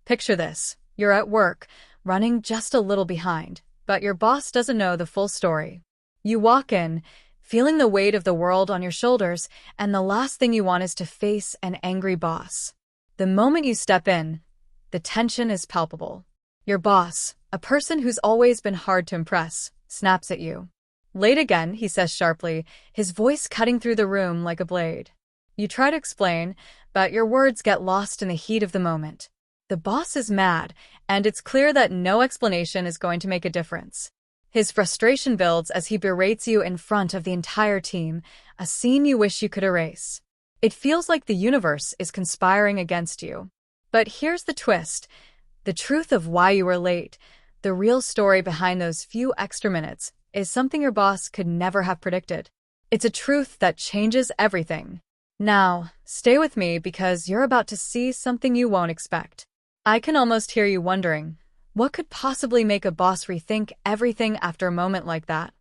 Picture this. You're at work, running just a little behind, but your boss doesn't know the full story. You walk in, feeling the weight of the world on your shoulders, and the last thing you want is to face an angry boss. The moment you step in, the tension is palpable. Your boss, a person who's always been hard to impress, snaps at you. "Late again," he says sharply, his voice cutting through the room like a blade. You try to explain, but your words get lost in the heat of the moment. The boss is mad, and it's clear that no explanation is going to make a difference. His frustration builds as he berates you in front of the entire team, a scene you wish you could erase. It feels like the universe is conspiring against you. But here's the twist. The truth of why you were late, the real story behind those few extra minutes, is something your boss could never have predicted. It's a truth that changes everything. Now, stay with me because you're about to see something you won't expect. I can almost hear you wondering, what could possibly make a boss rethink everything after a moment like that?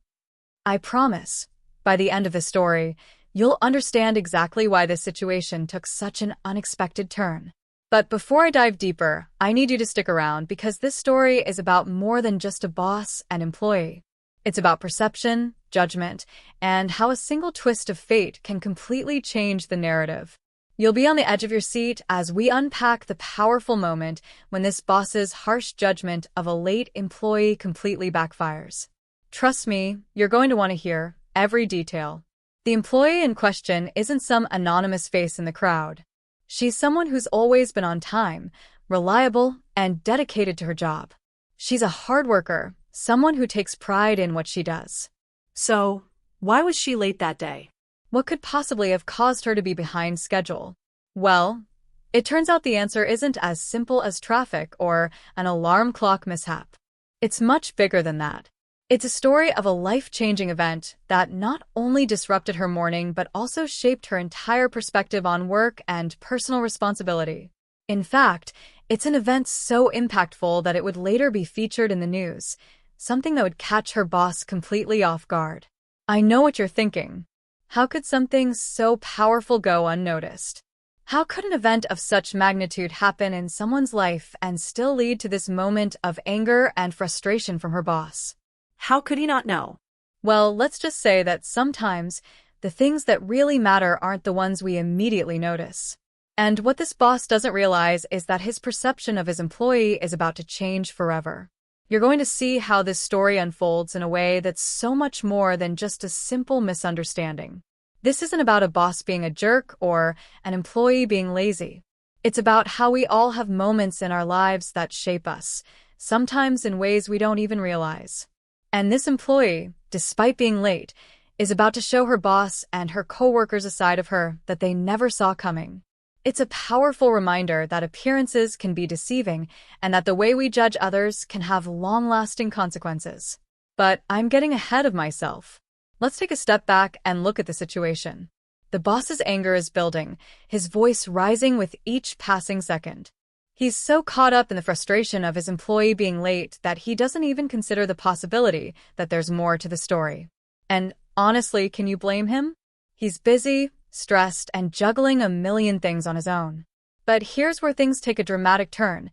I promise, by the end of the story, you'll understand exactly why this situation took such an unexpected turn. But before I dive deeper, I need you to stick around because this story is about more than just a boss and employee. It's about perception, judgment, and how a single twist of fate can completely change the narrative. You'll be on the edge of your seat as we unpack the powerful moment when this boss's harsh judgment of a late employee completely backfires. Trust me, you're going to want to hear every detail. The employee in question isn't some anonymous face in the crowd. She's someone who's always been on time, reliable, and dedicated to her job. She's a hard worker, someone who takes pride in what she does. So, why was she late that day? What could possibly have caused her to be behind schedule? Well, it turns out the answer isn't as simple as traffic or an alarm clock mishap. It's much bigger than that. It's a story of a life-changing event that not only disrupted her morning but also shaped her entire perspective on work and personal responsibility. In fact, it's an event so impactful that it would later be featured in the news, something that would catch her boss completely off guard. I know what you're thinking. How could something so powerful go unnoticed? How could an event of such magnitude happen in someone's life and still lead to this moment of anger and frustration from her boss? How could he not know? Well, let's just say that sometimes the things that really matter aren't the ones we immediately notice. And what this boss doesn't realize is that his perception of his employee is about to change forever. You're going to see how this story unfolds in a way that's so much more than just a simple misunderstanding. This isn't about a boss being a jerk or an employee being lazy. It's about how we all have moments in our lives that shape us, sometimes in ways we don't even realize. And this employee, despite being late, is about to show her boss and her coworkers a side of her that they never saw coming. It's a powerful reminder that appearances can be deceiving and that the way we judge others can have long-lasting consequences. But I'm getting ahead of myself. Let's take a step back and look at the situation. The boss's anger is building, his voice rising with each passing second. He's so caught up in the frustration of his employee being late that he doesn't even consider the possibility that there's more to the story. And honestly, can you blame him? He's busy, stressed, and juggling a million things on his own. But here's where things take a dramatic turn.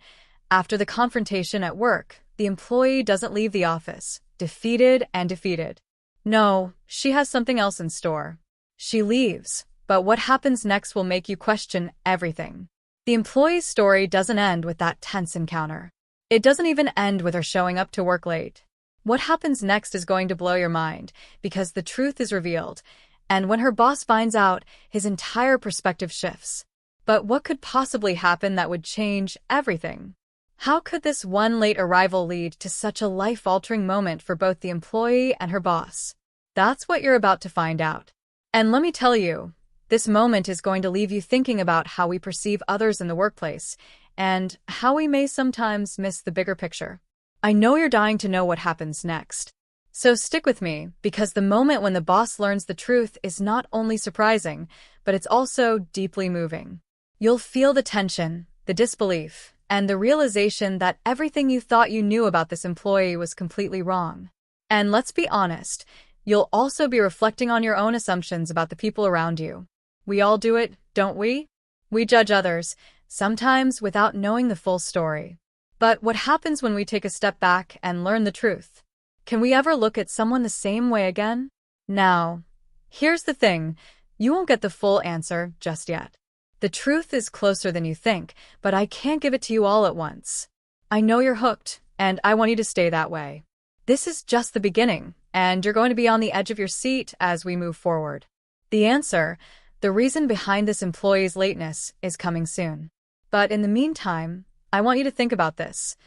After the confrontation at work, the employee doesn't leave the office, defeated and defeated. No, she has something else in store. She leaves, but what happens next will make you question everything. The employee's story doesn't end with that tense encounter. It doesn't even end with her showing up to work late. What happens next is going to blow your mind, because the truth is revealed, and when her boss finds out, his entire perspective shifts. But what could possibly happen that would change everything? How could this one late arrival lead to such a life-altering moment for both the employee and her boss? That's what you're about to find out. And let me tell you, this moment is going to leave you thinking about how we perceive others in the workplace, and how we may sometimes miss the bigger picture. I know you're dying to know what happens next. So stick with me, because the moment when the boss learns the truth is not only surprising, but it's also deeply moving. You'll feel the tension, the disbelief, and the realization that everything you thought you knew about this employee was completely wrong. And let's be honest, you'll also be reflecting on your own assumptions about the people around you. We all do it, don't we? We judge others, sometimes without knowing the full story. But what happens when we take a step back and learn the truth? Can we ever look at someone the same way again? Now, here's the thing. You won't get the full answer just yet. The truth is closer than you think, but I can't give it to you all at once. I know you're hooked, and I want you to stay that way. This is just the beginning, and you're going to be on the edge of your seat as we move forward. The answer, the reason behind this employee's lateness, is coming soon. But in the meantime, I want you to think about this.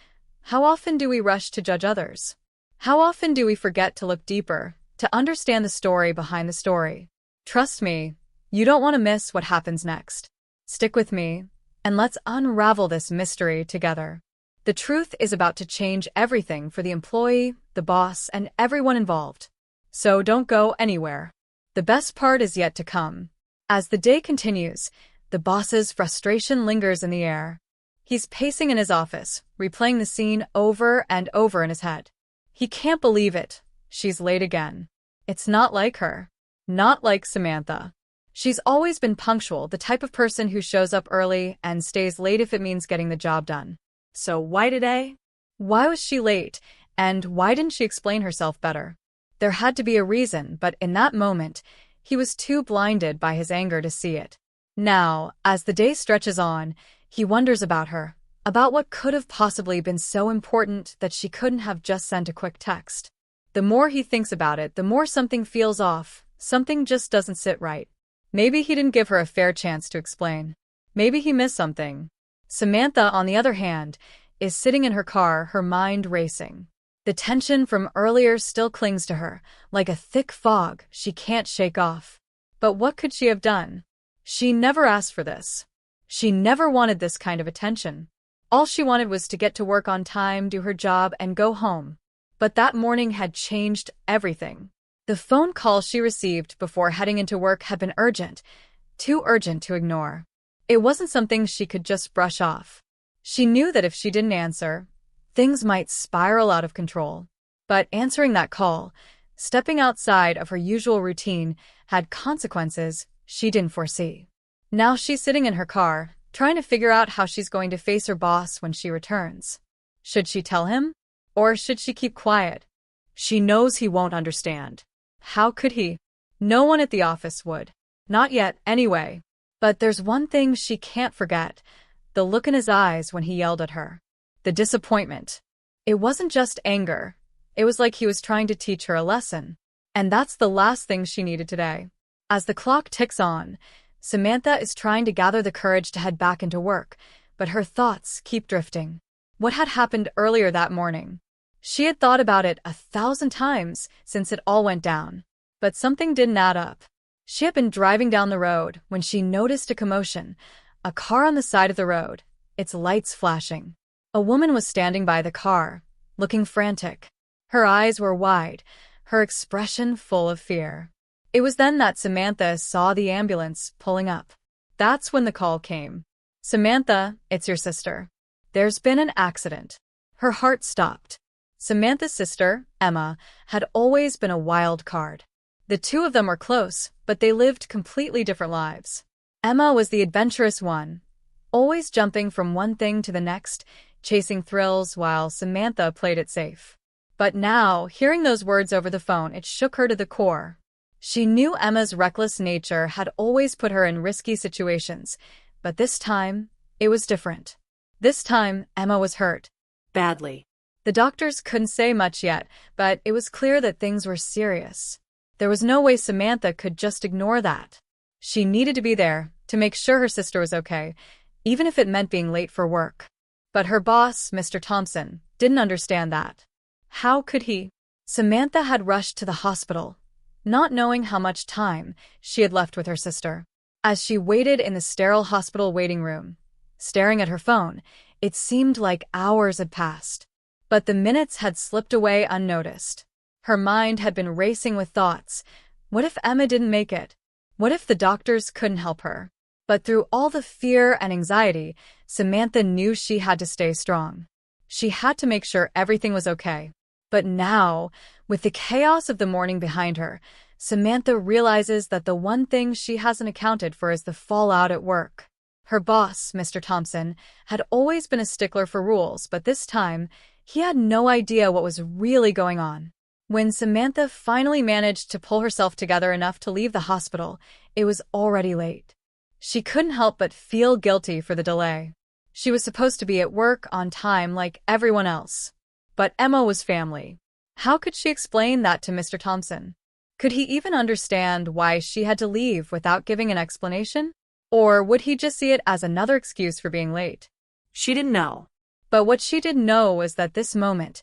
How often do we rush to judge others? How often do we forget to look deeper, to understand the story behind the story? Trust me, you don't want to miss what happens next. Stick with me, and let's unravel this mystery together. The truth is about to change everything for the employee, the boss, and everyone involved. So don't go anywhere. The best part is yet to come. As the day continues, the boss's frustration lingers in the air. He's pacing in his office, replaying the scene over and over in his head. He can't believe it. She's late again. It's not like her. Not like Samantha. She's always been punctual, the type of person who shows up early and stays late if it means getting the job done. So why today? Why was she late, and why didn't she explain herself better? There had to be a reason, but in that moment, he was too blinded by his anger to see it. Now, as the day stretches on, he wonders about her, about what could have possibly been so important that she couldn't have just sent a quick text. The more he thinks about it, the more something feels off, something just doesn't sit right. Maybe he didn't give her a fair chance to explain. Maybe he missed something. Samantha, on the other hand, is sitting in her car, her mind racing. The tension from earlier still clings to her, like a thick fog she can't shake off. But what could she have done? She never asked for this. She never wanted this kind of attention. All she wanted was to get to work on time, do her job, and go home. But that morning had changed everything. The phone call she received before heading into work had been urgent, too urgent to ignore. It wasn't something she could just brush off. She knew that if she didn't answer, things might spiral out of control. But answering that call, stepping outside of her usual routine, had consequences she didn't foresee. Now she's sitting in her car, trying to figure out how she's going to face her boss when she returns. Should she tell him? Or should she keep quiet? She knows he won't understand. How could he? No one at the office would. Not yet, anyway. But there's one thing she can't forget. The look in his eyes when he yelled at her. The disappointment. It wasn't just anger. It was like he was trying to teach her a lesson. And that's the last thing she needed today. As the clock ticks on, Samantha is trying to gather the courage to head back into work, but her thoughts keep drifting. What had happened earlier that morning? She had thought about it 1,000 times since it all went down. But something didn't add up. She had been driving down the road when she noticed a commotion. A car on the side of the road, its lights flashing. A woman was standing by the car, looking frantic. Her eyes were wide, her expression full of fear. It was then that Samantha saw the ambulance pulling up. That's when the call came. "Samantha, it's your sister. There's been an accident." Her heart stopped. Samantha's sister, Emma, had always been a wild card. The two of them were close, but they lived completely different lives. Emma was the adventurous one, always jumping from one thing to the next, chasing thrills, while Samantha played it safe. But now, hearing those words over the phone, it shook her to the core. She knew Emma's reckless nature had always put her in risky situations, but this time, it was different. This time, Emma was hurt. Badly. The doctors couldn't say much yet, but it was clear that things were serious. There was no way Samantha could just ignore that. She needed to be there to make sure her sister was okay, even if it meant being late for work. But her boss, Mr. Thompson, didn't understand that. How could he? Samantha had rushed to the hospital, not knowing how much time she had left with her sister. As she waited in the sterile hospital waiting room, staring at her phone, it seemed like hours had passed. But the minutes had slipped away unnoticed. Her mind had been racing with thoughts. What if Emma didn't make it? What if the doctors couldn't help her? But through all the fear and anxiety, Samantha knew she had to stay strong. She had to make sure everything was okay. But now, with the chaos of the morning behind her, Samantha realizes that the one thing she hasn't accounted for is the fallout at work. Her boss, Mr. Thompson, had always been a stickler for rules, but this time, he had no idea what was really going on. When Samantha finally managed to pull herself together enough to leave the hospital, it was already late. She couldn't help but feel guilty for the delay. She was supposed to be at work on time like everyone else. But Emma was family. How could she explain that to Mr. Thompson? Could he even understand why she had to leave without giving an explanation? Or would he just see it as another excuse for being late? She didn't know. But what she did know was that this moment,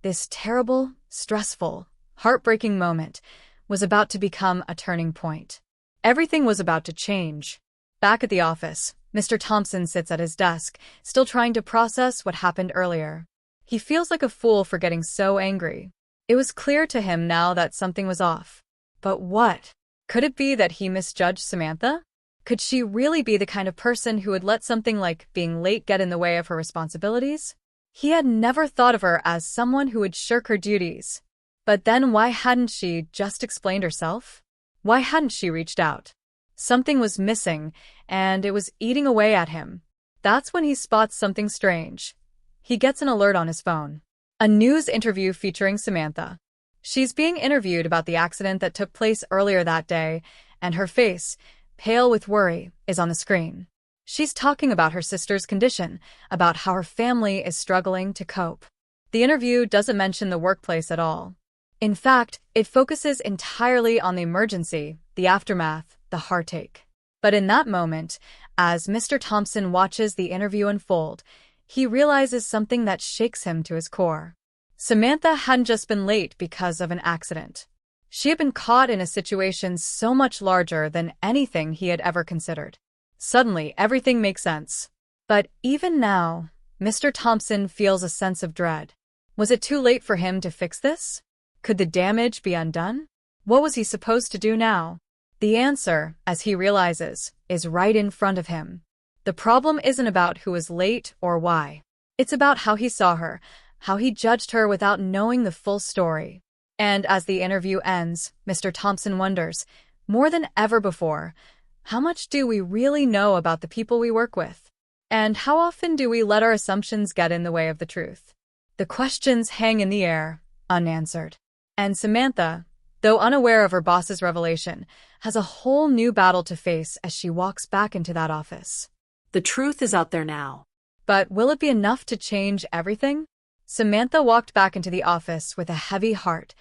this terrible, stressful, heartbreaking moment, was about to become a turning point. Everything was about to change. Back at the office, Mr. Thompson sits at his desk, still trying to process what happened earlier. He feels like a fool for getting so angry. It was clear to him now that something was off. But what? Could it be that he misjudged Samantha? Could she really be the kind of person who would let something like being late get in the way of her responsibilities? He had never thought of her as someone who would shirk her duties. But then why hadn't she just explained herself? Why hadn't she reached out? Something was missing, and it was eating away at him. That's when he spots something strange. He gets an alert on his phone. A news interview featuring Samantha. She's being interviewed about the accident that took place earlier that day, and her face, pale with worry, is on the screen. She's talking about her sister's condition, about how her family is struggling to cope. The interview doesn't mention the workplace at all. In fact, it focuses entirely on the emergency, the aftermath, the heartache. But in that moment, as Mr. Thompson watches the interview unfold, he realizes something that shakes him to his core. Samantha hadn't just been late because of an accident. She had been caught in a situation so much larger than anything he had ever considered. Suddenly, everything makes sense. But even now, Mr. Thompson feels a sense of dread. Was it too late for him to fix this? Could the damage be undone? What was he supposed to do now? The answer, as he realizes, is right in front of him. The problem isn't about who was late or why. It's about how he saw her, how he judged her without knowing the full story. And as the interview ends, Mr. Thompson wonders, more than ever before, how much do we really know about the people we work with? And how often do we let our assumptions get in the way of the truth? The questions hang in the air, unanswered. And Samantha, though unaware of her boss's revelation, has a whole new battle to face as she walks back into that office. The truth is out there now. But will it be enough to change everything? Samantha walked back into the office with a heavy heart,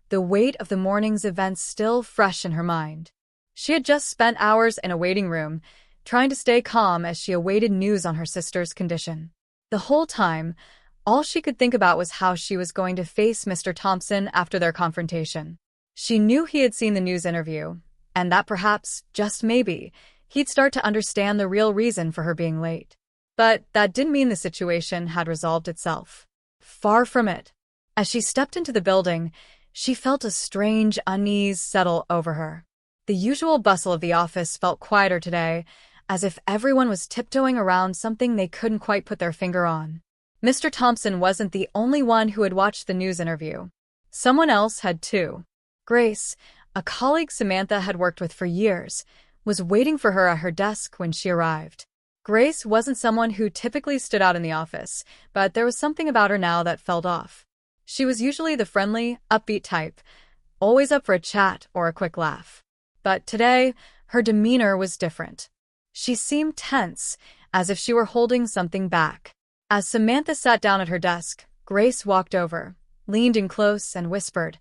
the weight of the morning's events still fresh in her mind. She had just spent hours in a waiting room, trying to stay calm as she awaited news on her sister's condition. The whole time, all she could think about was how she was going to face Mr. Thompson after their confrontation. She knew he had seen the news interview, and that perhaps, just maybe, he'd start to understand the real reason for her being late. But that didn't mean the situation had resolved itself. Far from it. As she stepped into the building, she felt a strange unease settle over her. The usual bustle of the office felt quieter today, as if everyone was tiptoeing around something they couldn't quite put their finger on. Mr. Thompson wasn't the only one who had watched the news interview. Someone else had too. Grace, a colleague Samantha had worked with for years, was waiting for her at her desk when she arrived. Grace wasn't someone who typically stood out in the office, but there was something about her now that felt off. She was usually the friendly, upbeat type, always up for a chat or a quick laugh. But today, her demeanor was different. She seemed tense, as if she were holding something back. As Samantha sat down at her desk, Grace walked over, leaned in close, and whispered,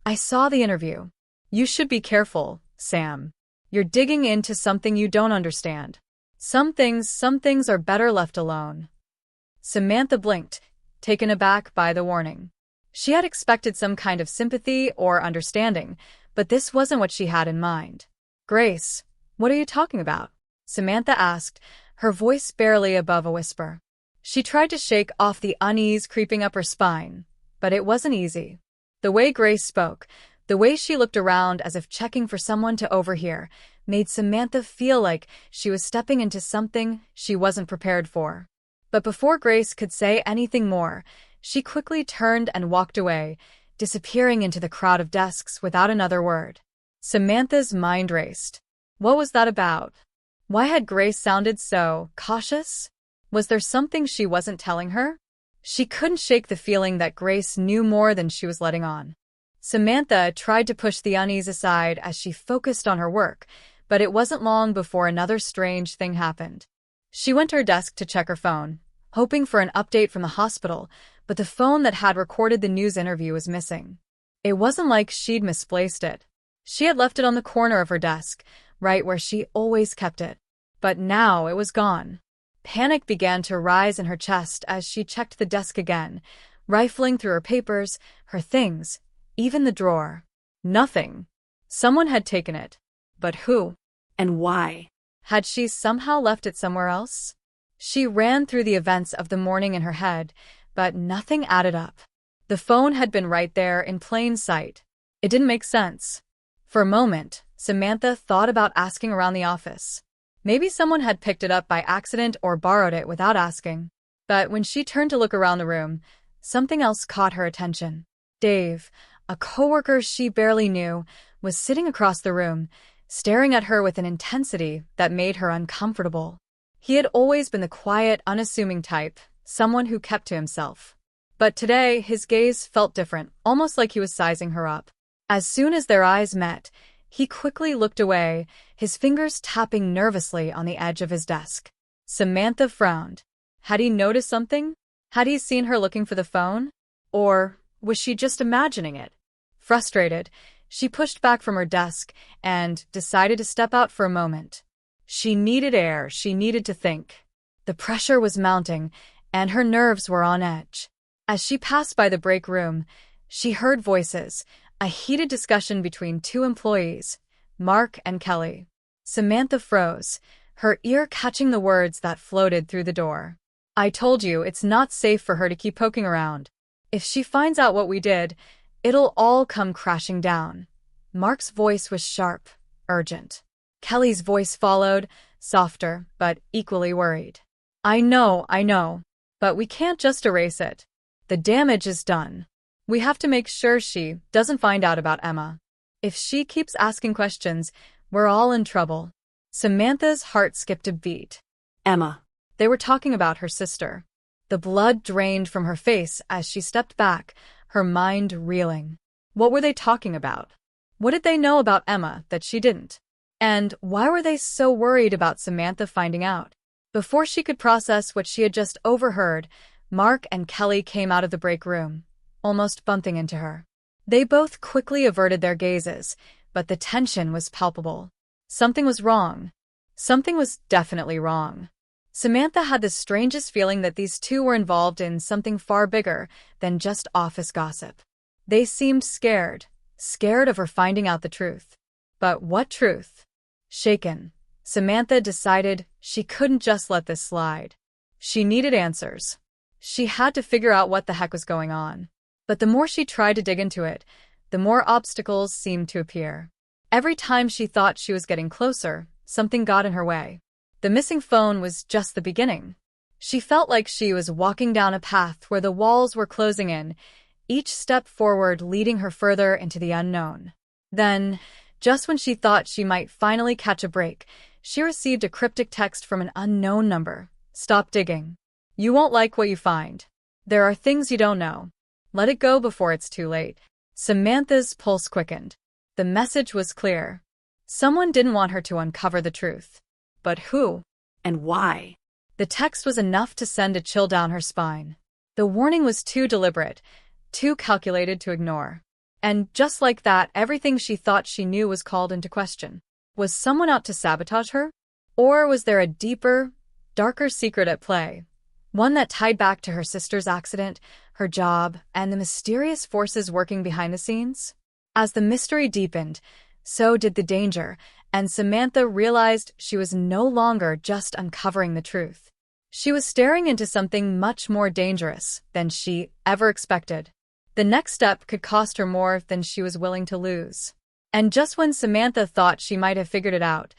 "I saw the interview. You should be careful, Sam. You're digging into something you don't understand. Some things are better left alone." Samantha blinked, taken aback by the warning. She had expected some kind of sympathy or understanding, but this wasn't what she had in mind. "Grace, what are you talking about?" Samantha asked, her voice barely above a whisper. She tried to shake off the unease creeping up her spine, but it wasn't easy. The way Grace spoke, the way she looked around as if checking for someone to overhear, made Samantha feel like she was stepping into something she wasn't prepared for. But before Grace could say anything more, she quickly turned and walked away, disappearing into the crowd of desks without another word. Samantha's mind raced. What was that about? Why had Grace sounded so cautious? Was there something she wasn't telling her? She couldn't shake the feeling that Grace knew more than she was letting on. Samantha tried to push the unease aside as she focused on her work, but it wasn't long before another strange thing happened. She went to her desk to check her phone, hoping for an update from the hospital, but the phone that had recorded the news interview was missing. It wasn't like she'd misplaced it. She had left it on the corner of her desk, right where she always kept it. But now it was gone. Panic began to rise in her chest as she checked the desk again, rifling through her papers, her things, even the drawer. Nothing. Someone had taken it. But who? And why? Had she somehow left it somewhere else? She ran through the events of the morning in her head, but nothing added up. The phone had been right there in plain sight. It didn't make sense. For a moment, Samantha thought about asking around the office. Maybe someone had picked it up by accident or borrowed it without asking. But when she turned to look around the room, something else caught her attention. Dave, a coworker she barely knew, was sitting across the room, staring at her with an intensity that made her uncomfortable. He had always been the quiet, unassuming type, someone who kept to himself. But today, his gaze felt different, almost like he was sizing her up. As soon as their eyes met, he quickly looked away, his fingers tapping nervously on the edge of his desk. Samantha frowned. Had he noticed something? Had he seen her looking for the phone? Or was she just imagining it? Frustrated, she pushed back from her desk and decided to step out for a moment. She needed air, she needed to think. The pressure was mounting, and her nerves were on edge. As she passed by the break room, she heard voices, a heated discussion between two employees, Mark and Kelly. Samantha froze, her ear catching the words that floated through the door. "I told you it's not safe for her to keep poking around. If she finds out what we did, it'll all come crashing down." Mark's voice was sharp, urgent. Kelly's voice followed, softer, but equally worried. I know, but we can't just erase it. The damage is done. We have to make sure she doesn't find out about Emma. If she keeps asking questions, we're all in trouble." Samantha's heart skipped a beat. Emma. They were talking about her sister. The blood drained from her face as she stepped back, her mind reeling. What were they talking about? What did they know about Emma that she didn't? And why were they so worried about Samantha finding out? Before she could process what she had just overheard, Mark and Kelly came out of the break room, almost bumping into her. They both quickly averted their gazes, but the tension was palpable. Something was wrong. Something was definitely wrong. Samantha had the strangest feeling that these two were involved in something far bigger than just office gossip. They seemed scared of her finding out the truth. But what truth? Shaken, Samantha decided she couldn't just let this slide. She needed answers. She had to figure out what the heck was going on. But the more she tried to dig into it, the more obstacles seemed to appear. Every time she thought she was getting closer, something got in her way. The missing phone was just the beginning. She felt like she was walking down a path where the walls were closing in, each step forward leading her further into the unknown. Then, just when she thought she might finally catch a break, she received a cryptic text from an unknown number. "Stop digging. You won't like what you find. There are things you don't know. Let it go before it's too late." Samantha's pulse quickened. The message was clear. Someone didn't want her to uncover the truth. But who? And why? The text was enough to send a chill down her spine. The warning was too deliberate, too calculated to ignore. And just like that, everything she thought she knew was called into question. Was someone out to sabotage her? Or was there a deeper, darker secret at play? One that tied back to her sister's accident, her job, and the mysterious forces working behind the scenes? As the mystery deepened, so did the danger, and Samantha realized she was no longer just uncovering the truth. She was staring into something much more dangerous than she ever expected. The next step could cost her more than she was willing to lose. And just when Samantha thought she might have figured it out,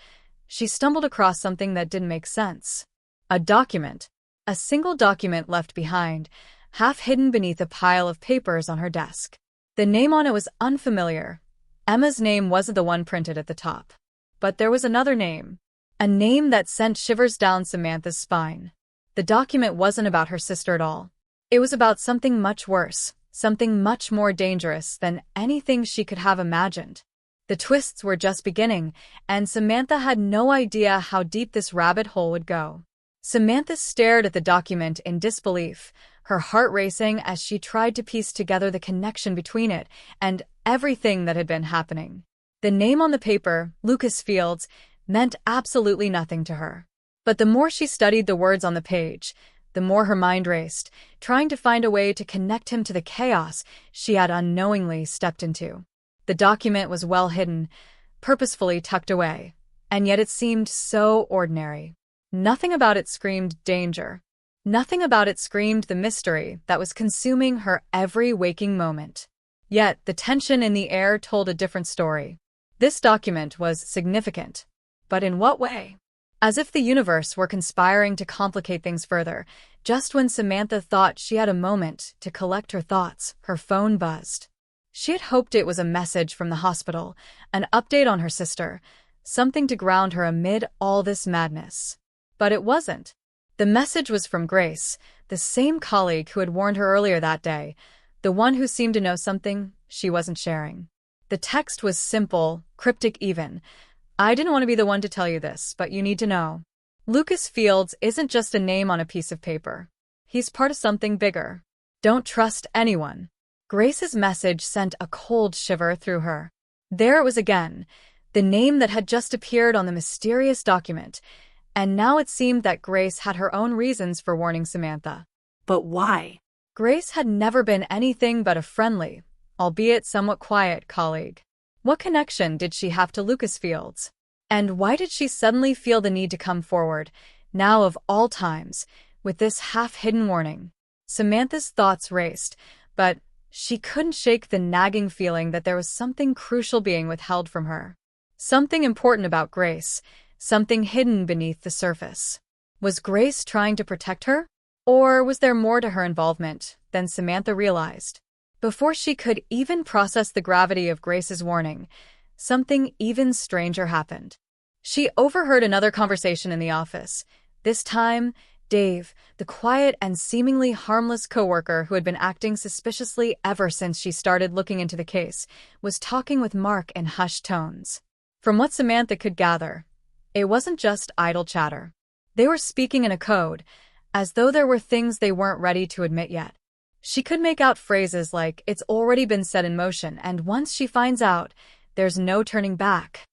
she stumbled across something that didn't make sense. A document. A single document left behind, half hidden beneath a pile of papers on her desk. The name on it was unfamiliar. Emma's name wasn't the one printed at the top. But there was another name. A name that sent shivers down Samantha's spine. The document wasn't about her sister at all. It was about something much worse, something much more dangerous than anything she could have imagined. The twists were just beginning, and Samantha had no idea how deep this rabbit hole would go. Samantha stared at the document in disbelief, her heart racing as she tried to piece together the connection between it and everything that had been happening. The name on the paper, Lucas Fields, meant absolutely nothing to her. But the more she studied the words on the page, the more her mind raced, trying to find a way to connect him to the chaos she had unknowingly stepped into. The document was well hidden, purposefully tucked away, and yet it seemed so ordinary. Nothing about it screamed danger. Nothing about it screamed the mystery that was consuming her every waking moment. Yet the tension in the air told a different story. This document was significant. But in what way? As if the universe were conspiring to complicate things further, just when Samantha thought she had a moment to collect her thoughts, her phone buzzed. She had hoped it was a message from the hospital, an update on her sister, something to ground her amid all this madness. But it wasn't. The message was from Grace, the same colleague who had warned her earlier that day, the one who seemed to know something she wasn't sharing. The text was simple, cryptic even. I didn't want to be the one to tell you this, but you need to know. Lucas Fields isn't just a name on a piece of paper. He's part of something bigger. Don't trust anyone. Grace's message sent a cold shiver through her. There it was again, the name that had just appeared on the mysterious document, and now it seemed that Grace had her own reasons for warning Samantha. But why? Grace had never been anything but a friendly, albeit somewhat quiet, colleague. What connection did she have to Lucas Fields? And why did she suddenly feel the need to come forward, now of all times, with this half-hidden warning? Samantha's thoughts raced, but she couldn't shake the nagging feeling that there was something crucial being withheld from her. Something important about Grace, something hidden beneath the surface. Was Grace trying to protect her? Or was there more to her involvement than Samantha realized? Before she could even process the gravity of Grace's warning, something even stranger happened. She overheard another conversation in the office. This time, Dave, the quiet and seemingly harmless coworker who had been acting suspiciously ever since she started looking into the case, was talking with Mark in hushed tones. From what Samantha could gather, it wasn't just idle chatter. They were speaking in a code, as though there were things they weren't ready to admit yet. She could make out phrases like, "It's already been set in motion, and once she finds out, there's no turning back."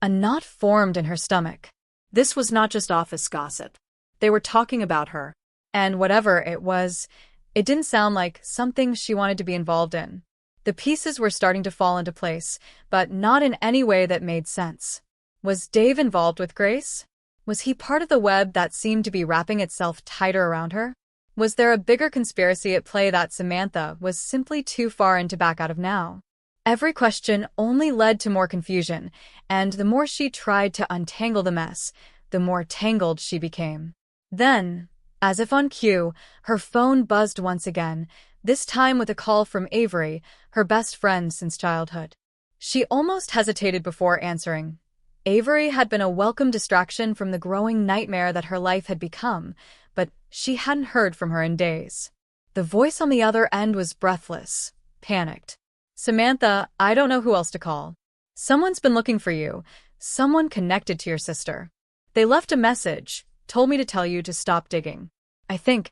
A knot formed in her stomach. This was not just office gossip. They were talking about her. And whatever it was, it didn't sound like something she wanted to be involved in. The pieces were starting to fall into place, but not in any way that made sense. Was Dave involved with Grace? Was he part of the web that seemed to be wrapping itself tighter around her? Was there a bigger conspiracy at play that Samantha was simply too far in to back out of now? Every question only led to more confusion, and the more she tried to untangle the mess, the more tangled she became. Then, as if on cue, her phone buzzed once again, this time with a call from Avery, her best friend since childhood. She almost hesitated before answering. Avery had been a welcome distraction from the growing nightmare that her life had become, but she hadn't heard from her in days. The voice on the other end was breathless, panicked. "Samantha, I don't know who else to call. Someone's been looking for you, someone connected to your sister. They left a message, told me to tell you to stop digging. I think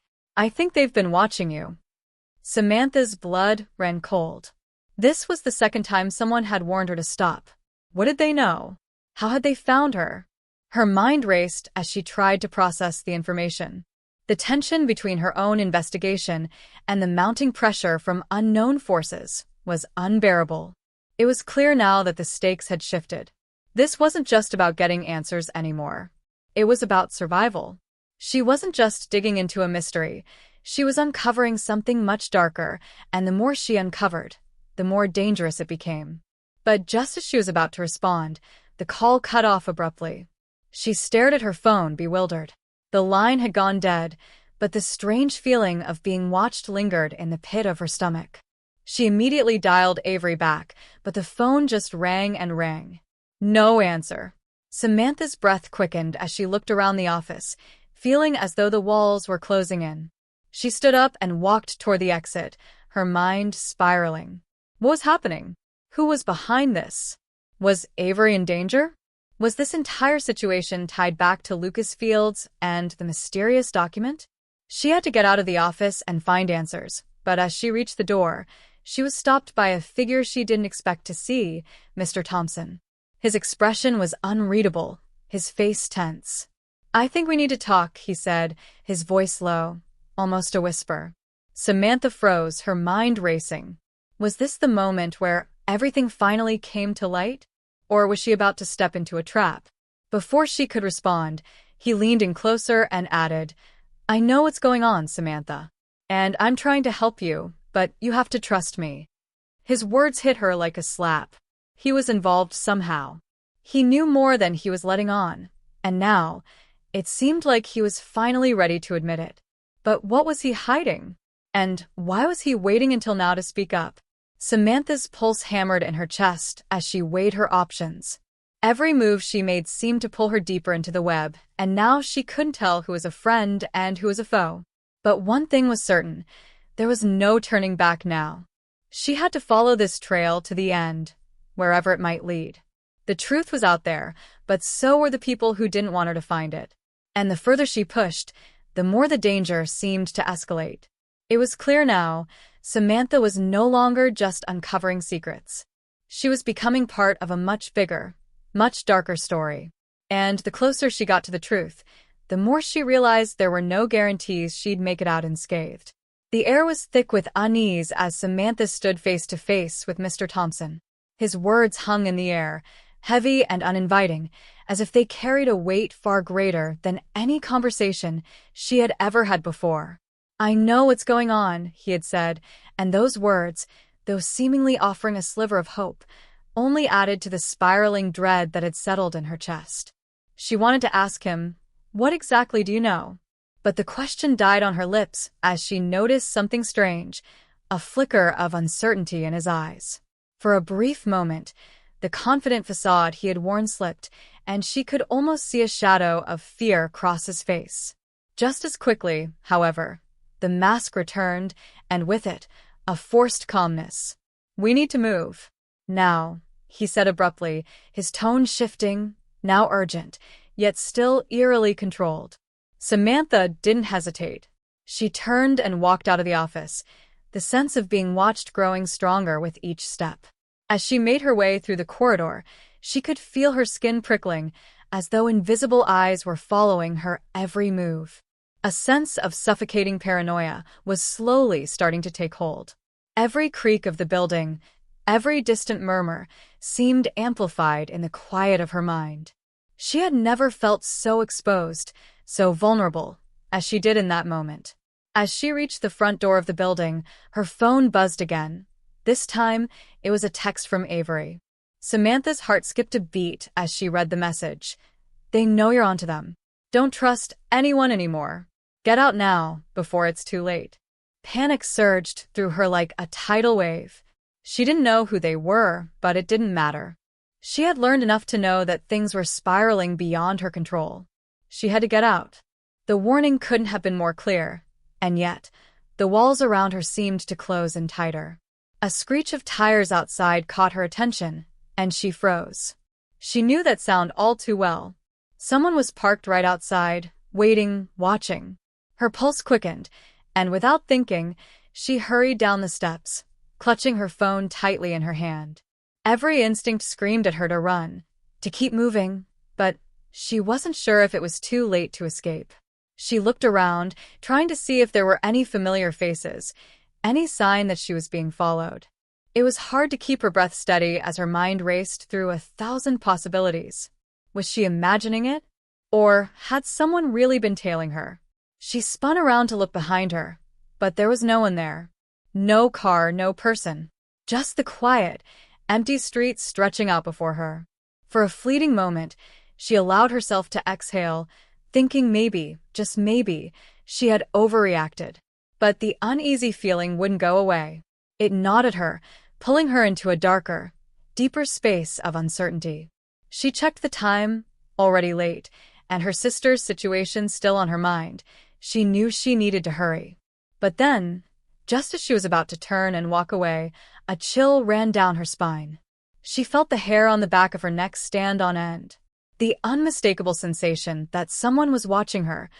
they've been watching you." Samantha's blood ran cold. This was the second time someone had warned her to stop. What did they know? How had they found her? Her mind raced as she tried to process the information. The tension between her own investigation and the mounting pressure from unknown forces was unbearable. It was clear now that the stakes had shifted. This wasn't just about getting answers anymore. It was about survival. She wasn't just digging into a mystery. She was uncovering something much darker, and the more she uncovered, the more dangerous it became. But just as she was about to respond, the call cut off abruptly. She stared at her phone, bewildered. The line had gone dead, but the strange feeling of being watched lingered in the pit of her stomach. She immediately dialed Avery back, but the phone just rang and rang. No answer. Samantha's breath quickened as she looked around the office, feeling as though the walls were closing in. She stood up and walked toward the exit, her mind spiraling. What was happening? Who was behind this? Was Avery in danger? Was this entire situation tied back to Lucas Fields and the mysterious document? She had to get out of the office and find answers, but as she reached the door, she was stopped by a figure she didn't expect to see, Mr. Thompson. His expression was unreadable, his face tense. "I think we need to talk," he said, his voice low, almost a whisper. Samantha froze, her mind racing. Was this the moment where everything finally came to light? Or was she about to step into a trap? Before she could respond, he leaned in closer and added, "I know what's going on, Samantha. And I'm trying to help you, but you have to trust me." His words hit her like a slap. He was involved somehow. He knew more than he was letting on, and now, it seemed like he was finally ready to admit it. But what was he hiding? And why was he waiting until now to speak up? Samantha's pulse hammered in her chest as she weighed her options. Every move she made seemed to pull her deeper into the web, and now she couldn't tell who was a friend and who was a foe. But one thing was certain, there was no turning back now. She had to follow this trail to the end, wherever it might lead. The truth was out there, but so were the people who didn't want her to find it. And the further she pushed, the more the danger seemed to escalate. It was clear now, Samantha was no longer just uncovering secrets. She was becoming part of a much bigger, much darker story. And the closer she got to the truth, the more she realized there were no guarantees she'd make it out unscathed. The air was thick with unease as Samantha stood face to face with Mr. Thompson. His words hung in the air, heavy and uninviting, as if they carried a weight far greater than any conversation she had ever had before. "I know what's going on," he had said, and those words, though seemingly offering a sliver of hope, only added to the spiraling dread that had settled in her chest. She wanted to ask him, "What exactly do you know?" But the question died on her lips as she noticed something strange, a flicker of uncertainty in his eyes. For a brief moment, the confident facade he had worn slipped, and she could almost see a shadow of fear cross his face. Just as quickly, however, the mask returned, and with it, a forced calmness. "We need to move. Now," he said abruptly, his tone shifting, now urgent, yet still eerily controlled. Samantha didn't hesitate. She turned and walked out of the office, the sense of being watched growing stronger with each step. As she made her way through the corridor, she could feel her skin prickling, as though invisible eyes were following her every move. A sense of suffocating paranoia was slowly starting to take hold. Every creak of the building, every distant murmur, seemed amplified in the quiet of her mind. She had never felt so exposed, so vulnerable, as she did in that moment. As she reached the front door of the building, her phone buzzed again. This time, it was a text from Avery. Samantha's heart skipped a beat as she read the message. "They know you're onto them. Don't trust anyone anymore. Get out now, before it's too late." Panic surged through her like a tidal wave. She didn't know who they were, but it didn't matter. She had learned enough to know that things were spiraling beyond her control. She had to get out. The warning couldn't have been more clear, and yet, the walls around her seemed to close in tighter. A screech of tires outside caught her attention, and she froze. She knew that sound all too well. Someone was parked right outside, waiting, watching. Her pulse quickened, and without thinking, she hurried down the steps, clutching her phone tightly in her hand. Every instinct screamed at her to run, to keep moving, but she wasn't sure if it was too late to escape. She looked around, trying to see if there were any familiar faces, any sign that she was being followed. It was hard to keep her breath steady as her mind raced through 1,000 possibilities. Was she imagining it? Or had someone really been tailing her? She spun around to look behind her, but there was no one there. No car, no person. Just the quiet, empty streets stretching out before her. For a fleeting moment, she allowed herself to exhale, thinking maybe, just maybe, she had overreacted. But the uneasy feeling wouldn't go away. It gnawed at her, pulling her into a darker, deeper space of uncertainty. She checked the time, already late, and her sister's situation still on her mind. She knew she needed to hurry. But then, just as she was about to turn and walk away, a chill ran down her spine. She felt the hair on the back of her neck stand on end. The unmistakable sensation that someone was watching her,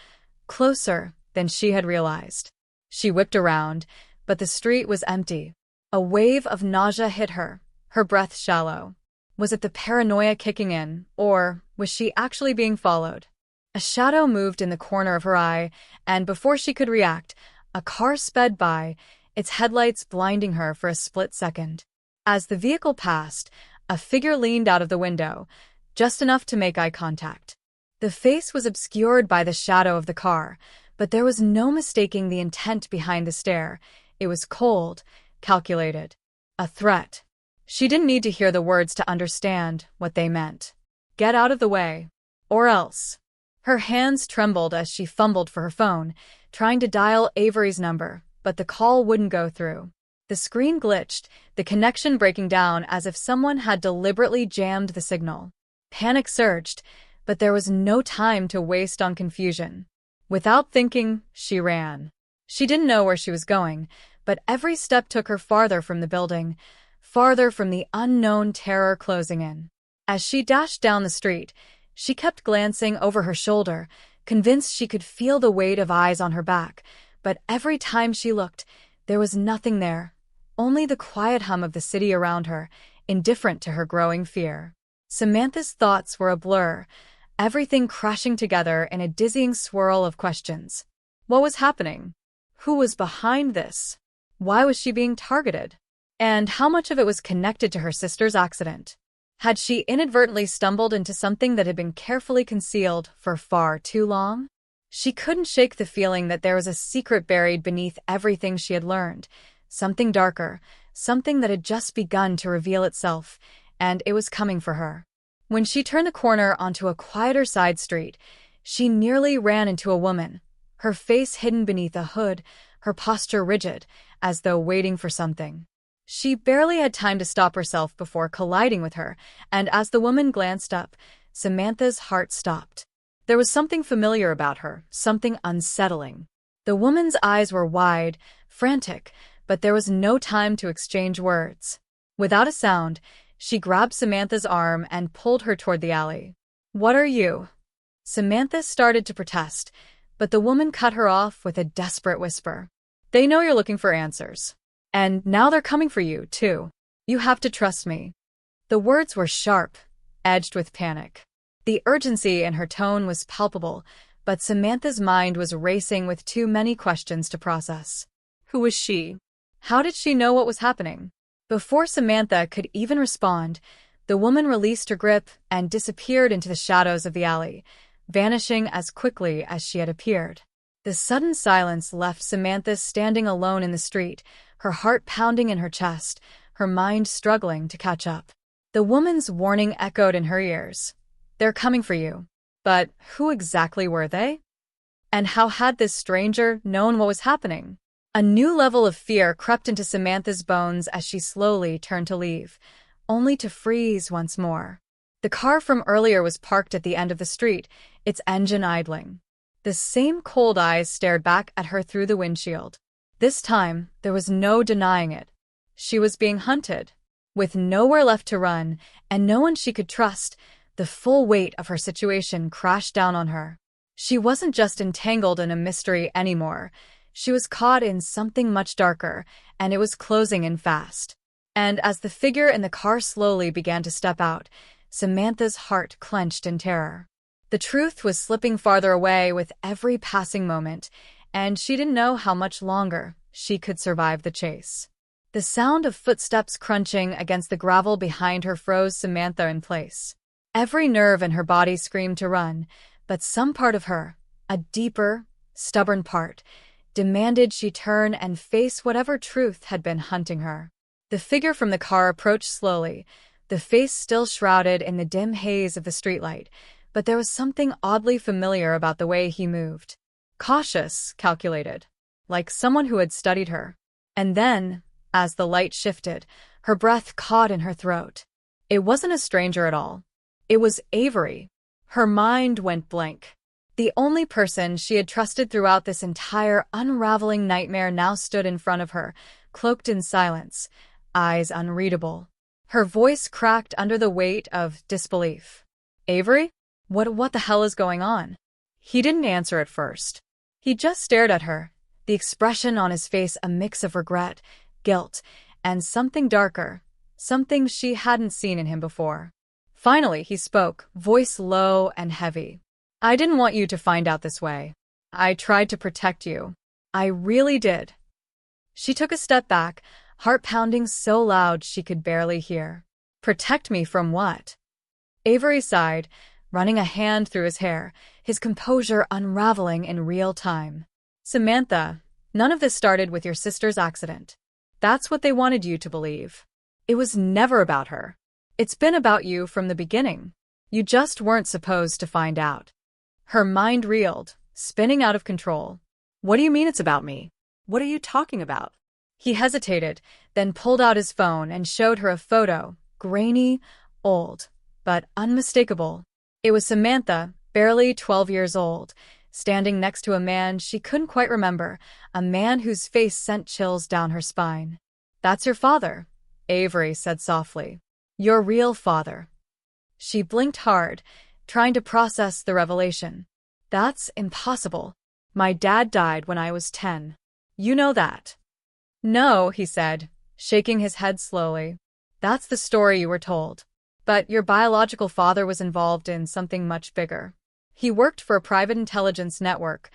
closer than she had realized. She whipped around, but the street was empty. A wave of nausea hit her, her breath shallow. Was it the paranoia kicking in, or was she actually being followed? A shadow moved in the corner of her eye, and before she could react, a car sped by, its headlights blinding her for a split second. As the vehicle passed, a figure leaned out of the window, just enough to make eye contact. The face was obscured by the shadow of the car, but there was no mistaking the intent behind the stare. It was cold, calculated. A threat. She didn't need to hear the words to understand what they meant. Get out of the way. Or else. Her hands trembled as she fumbled for her phone, trying to dial Avery's number, but the call wouldn't go through. The screen glitched, the connection breaking down as if someone had deliberately jammed the signal. Panic surged, but there was no time to waste on confusion. Without thinking, she ran. She didn't know where she was going, but every step took her farther from the building, farther from the unknown terror closing in. As she dashed down the street, she kept glancing over her shoulder, convinced she could feel the weight of eyes on her back, but every time she looked, there was nothing there, only the quiet hum of the city around her, indifferent to her growing fear. Samantha's thoughts were a blur, everything crashing together in a dizzying swirl of questions. What was happening? Who was behind this? Why was she being targeted? And how much of it was connected to her sister's accident? Had she inadvertently stumbled into something that had been carefully concealed for far too long? She couldn't shake the feeling that there was a secret buried beneath everything she had learned, something darker, something that had just begun to reveal itself, and it was coming for her. When she turned the corner onto a quieter side street, she nearly ran into a woman, her face hidden beneath a hood, her posture rigid, as though waiting for something. She barely had time to stop herself before colliding with her, and as the woman glanced up, Samantha's heart stopped. There was something familiar about her, something unsettling. The woman's eyes were wide, frantic, but there was no time to exchange words. Without a sound, she grabbed Samantha's arm and pulled her toward the alley. "What are you?" Samantha started to protest, but the woman cut her off with a desperate whisper. "They know you're looking for answers. And now they're coming for you, too. You have to trust me." The words were sharp, edged with panic. The urgency in her tone was palpable, but Samantha's mind was racing with too many questions to process. Who was she? How did she know what was happening? Before Samantha could even respond, the woman released her grip and disappeared into the shadows of the alley, vanishing as quickly as she had appeared. The sudden silence left Samantha standing alone in the street, her heart pounding in her chest, her mind struggling to catch up. The woman's warning echoed in her ears. "They're coming for you." But who exactly were they? And how had this stranger known what was happening? A new level of fear crept into Samantha's bones as she slowly turned to leave, only to freeze once more. The car from earlier was parked at the end of the street, its engine idling. The same cold eyes stared back at her through the windshield. This time, there was no denying it. She was being hunted. With nowhere left to run, and no one she could trust, the full weight of her situation crashed down on her. She wasn't just entangled in a mystery anymore. She was caught in something much darker, and it was closing in fast. And as the figure in the car slowly began to step out, Samantha's heart clenched in terror. The truth was slipping farther away with every passing moment, and she didn't know how much longer she could survive the chase. The sound of footsteps crunching against the gravel behind her froze Samantha in place. Every nerve in her body screamed to run, but some part of her, a deeper, stubborn part, demanded she turn and face whatever truth had been hunting her. The figure from the car approached slowly, the face still shrouded in the dim haze of the streetlight, but there was something oddly familiar about the way he moved. Cautious, calculated, like someone who had studied her. And then, as the light shifted, her breath caught in her throat. It wasn't a stranger at all. It was Avery. Her mind went blank. The only person she had trusted throughout this entire unraveling nightmare now stood in front of her, cloaked in silence, eyes unreadable. Her voice cracked under the weight of disbelief. Avery? What the hell is going on? He didn't answer at first. He just stared at her, the expression on his face a mix of regret, guilt, and something darker, something she hadn't seen in him before. Finally, he spoke, voice low and heavy. I didn't want you to find out this way. I tried to protect you. I really did. She took a step back, heart pounding so loud she could barely hear. Protect me from what? Avery sighed, running a hand through his hair, his composure unraveling in real time. Samantha, none of this started with your sister's accident. That's what they wanted you to believe. It was never about her. It's been about you from the beginning. You just weren't supposed to find out. Her mind reeled, spinning out of control. What do you mean it's about me? What are you talking about? He hesitated, then pulled out his phone and showed her a photo, grainy, old, but unmistakable. It was Samantha, barely 12 years old, standing next to a man she couldn't quite remember, a man whose face sent chills down her spine. That's your father, Avery said softly. Your real father. She blinked hard, trying to process the revelation. That's impossible. My dad died when I was 10. You know that. No, he said, shaking his head slowly. That's the story you were told. But your biological father was involved in something much bigger. He worked for a private intelligence network,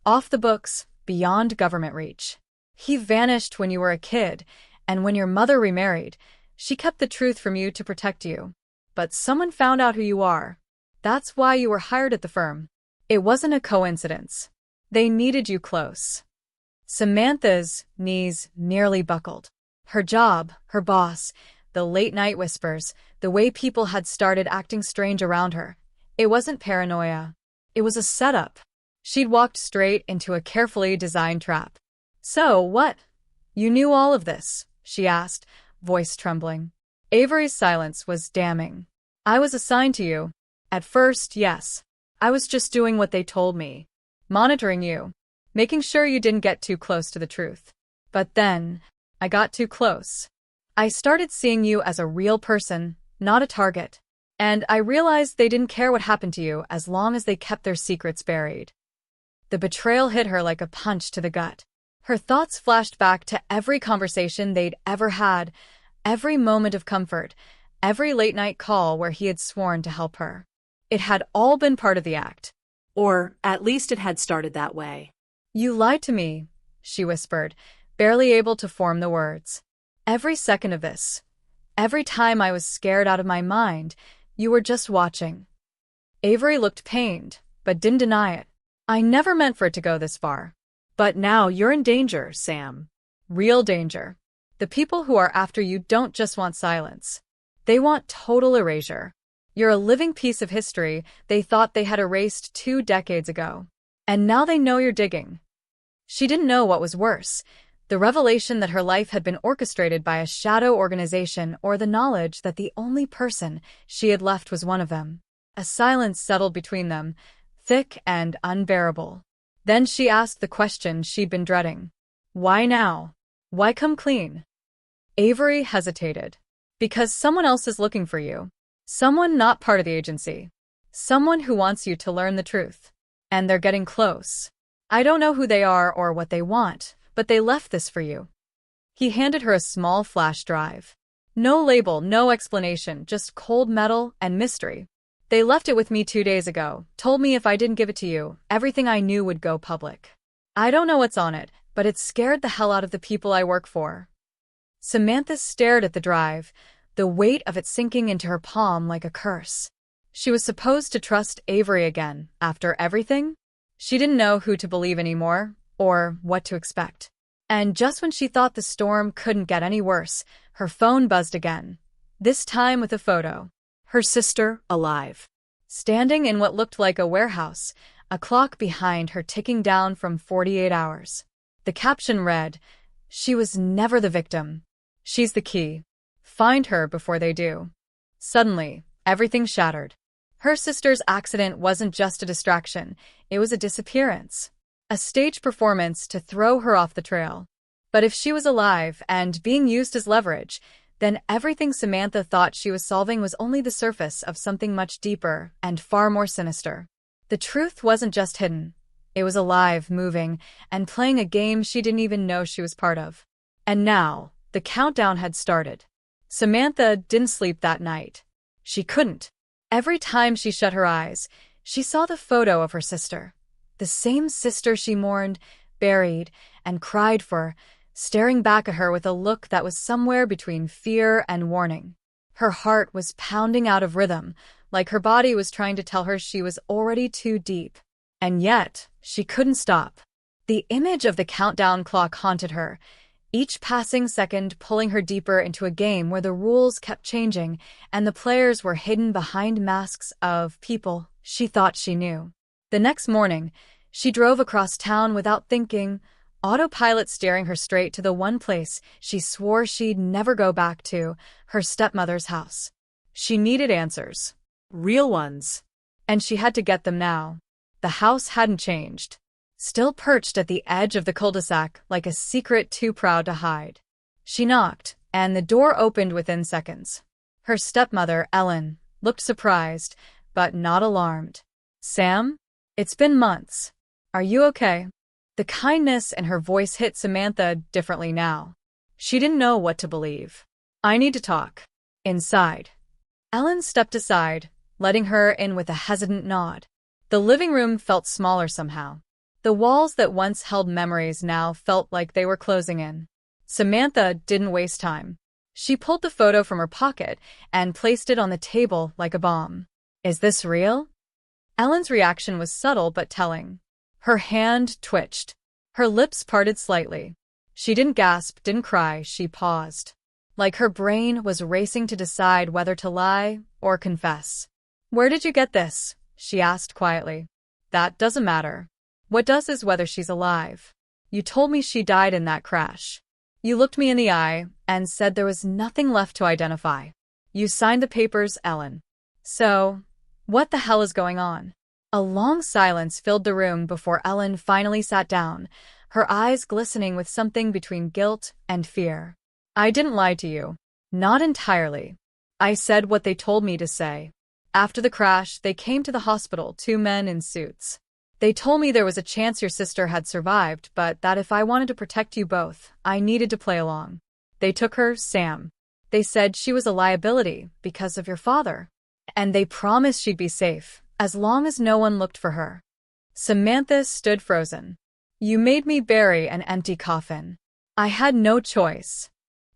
off the books, beyond government reach. He vanished when you were a kid, and when your mother remarried, she kept the truth from you to protect you. But someone found out who you are. That's why you were hired at the firm. It wasn't a coincidence. They needed you close. Samantha's knees nearly buckled. Her job, her boss, the late-night whispers, the way people had started acting strange around her. It wasn't paranoia. It was a setup. She'd walked straight into a carefully designed trap. So, what? You knew all of this? She asked, voice trembling. Avery's silence was damning. I was assigned to you. At first, yes. I was just doing what they told me. Monitoring you. Making sure you didn't get too close to the truth. But then, I got too close. I started seeing you as a real person, not a target. And I realized they didn't care what happened to you as long as they kept their secrets buried. The betrayal hit her like a punch to the gut. Her thoughts flashed back to every conversation they'd ever had, every moment of comfort, every late-night call where he had sworn to help her. It had all been part of the act. Or at least it had started that way. You lied to me, she whispered, barely able to form the words. Every second of this, every time I was scared out of my mind, you were just watching. Avery looked pained, but didn't deny it. I never meant for it to go this far. But now you're in danger, Sam. Real danger. The people who are after you don't just want silence. They want total erasure. You're a living piece of history they thought they had erased 2 decades ago. And now they know you're digging. She didn't know what was worse, the revelation that her life had been orchestrated by a shadow organization or the knowledge that the only person she had left was one of them. A silence settled between them, thick and unbearable. Then she asked the question she'd been dreading. Why now? Why come clean? Avery hesitated. Because someone else is looking for you. Someone not part of the agency. Someone who wants you to learn the truth. And they're getting close. I don't know who they are or what they want, but they left this for you. He handed her a small flash drive. No label, no explanation, just cold metal and mystery. They left it with me 2 days ago, told me if I didn't give it to you, everything I knew would go public. I don't know what's on it, but it scared the hell out of the people I work for. Samantha stared at the drive, the weight of it sinking into her palm like a curse. She was supposed to trust Avery again, after everything? She didn't know who to believe anymore, or what to expect. And just when she thought the storm couldn't get any worse, her phone buzzed again, this time with a photo. Her sister, alive. Standing in what looked like a warehouse, a clock behind her ticking down from 48 hours. The caption read, "She was never the victim. She's the key. Find her before they do." Suddenly, everything shattered. Her sister's accident wasn't just a distraction, it was a disappearance. A stage performance to throw her off the trail. But if she was alive and being used as leverage, then everything Samantha thought she was solving was only the surface of something much deeper and far more sinister. The truth wasn't just hidden. It was alive, moving, and playing a game she didn't even know she was part of. And now, the countdown had started. Samantha didn't sleep that night. She couldn't. Every time she shut her eyes, she saw the photo of her sister. The same sister she mourned, buried, and cried for, staring back at her with a look that was somewhere between fear and warning. Her heart was pounding out of rhythm, like her body was trying to tell her she was already too deep. And yet, she couldn't stop. The image of the countdown clock haunted her, each passing second pulling her deeper into a game where the rules kept changing and the players were hidden behind masks of people she thought she knew. The next morning, she drove across town without thinking, autopilot steering her straight to the one place she swore she'd never go back to, her stepmother's house. She needed answers. Real ones. And she had to get them now. The house hadn't changed. Still perched at the edge of the cul-de-sac like a secret too proud to hide. She knocked, and the door opened within seconds. Her stepmother, Ellen, looked surprised, but not alarmed. "Sam? It's been months. Are you okay?" The kindness in her voice hit Samantha differently now. She didn't know what to believe. "I need to talk." Inside. Ellen stepped aside, letting her in with a hesitant nod. The living room felt smaller somehow. The walls that once held memories now felt like they were closing in. Samantha didn't waste time. She pulled the photo from her pocket and placed it on the table like a bomb. "Is this real?" Ellen's reaction was subtle but telling. Her hand twitched. Her lips parted slightly. She didn't gasp, didn't cry, she paused. Like her brain was racing to decide whether to lie or confess. "Where did you get this?" she asked quietly. "That doesn't matter. What does is whether she's alive. You told me she died in that crash. You looked me in the eye and said there was nothing left to identify. You signed the papers, Ellen. So, what the hell is going on?" A long silence filled the room before Ellen finally sat down, her eyes glistening with something between guilt and fear. "I didn't lie to you. Not entirely. I said what they told me to say. After the crash, they came to the hospital, 2 men in suits. They told me there was a chance your sister had survived, but that if I wanted to protect you both, I needed to play along. They took her, Sam. They said she was a liability because of your father. And they promised she'd be safe, as long as no one looked for her." Samantha stood frozen. "You made me bury an empty coffin. I had no choice."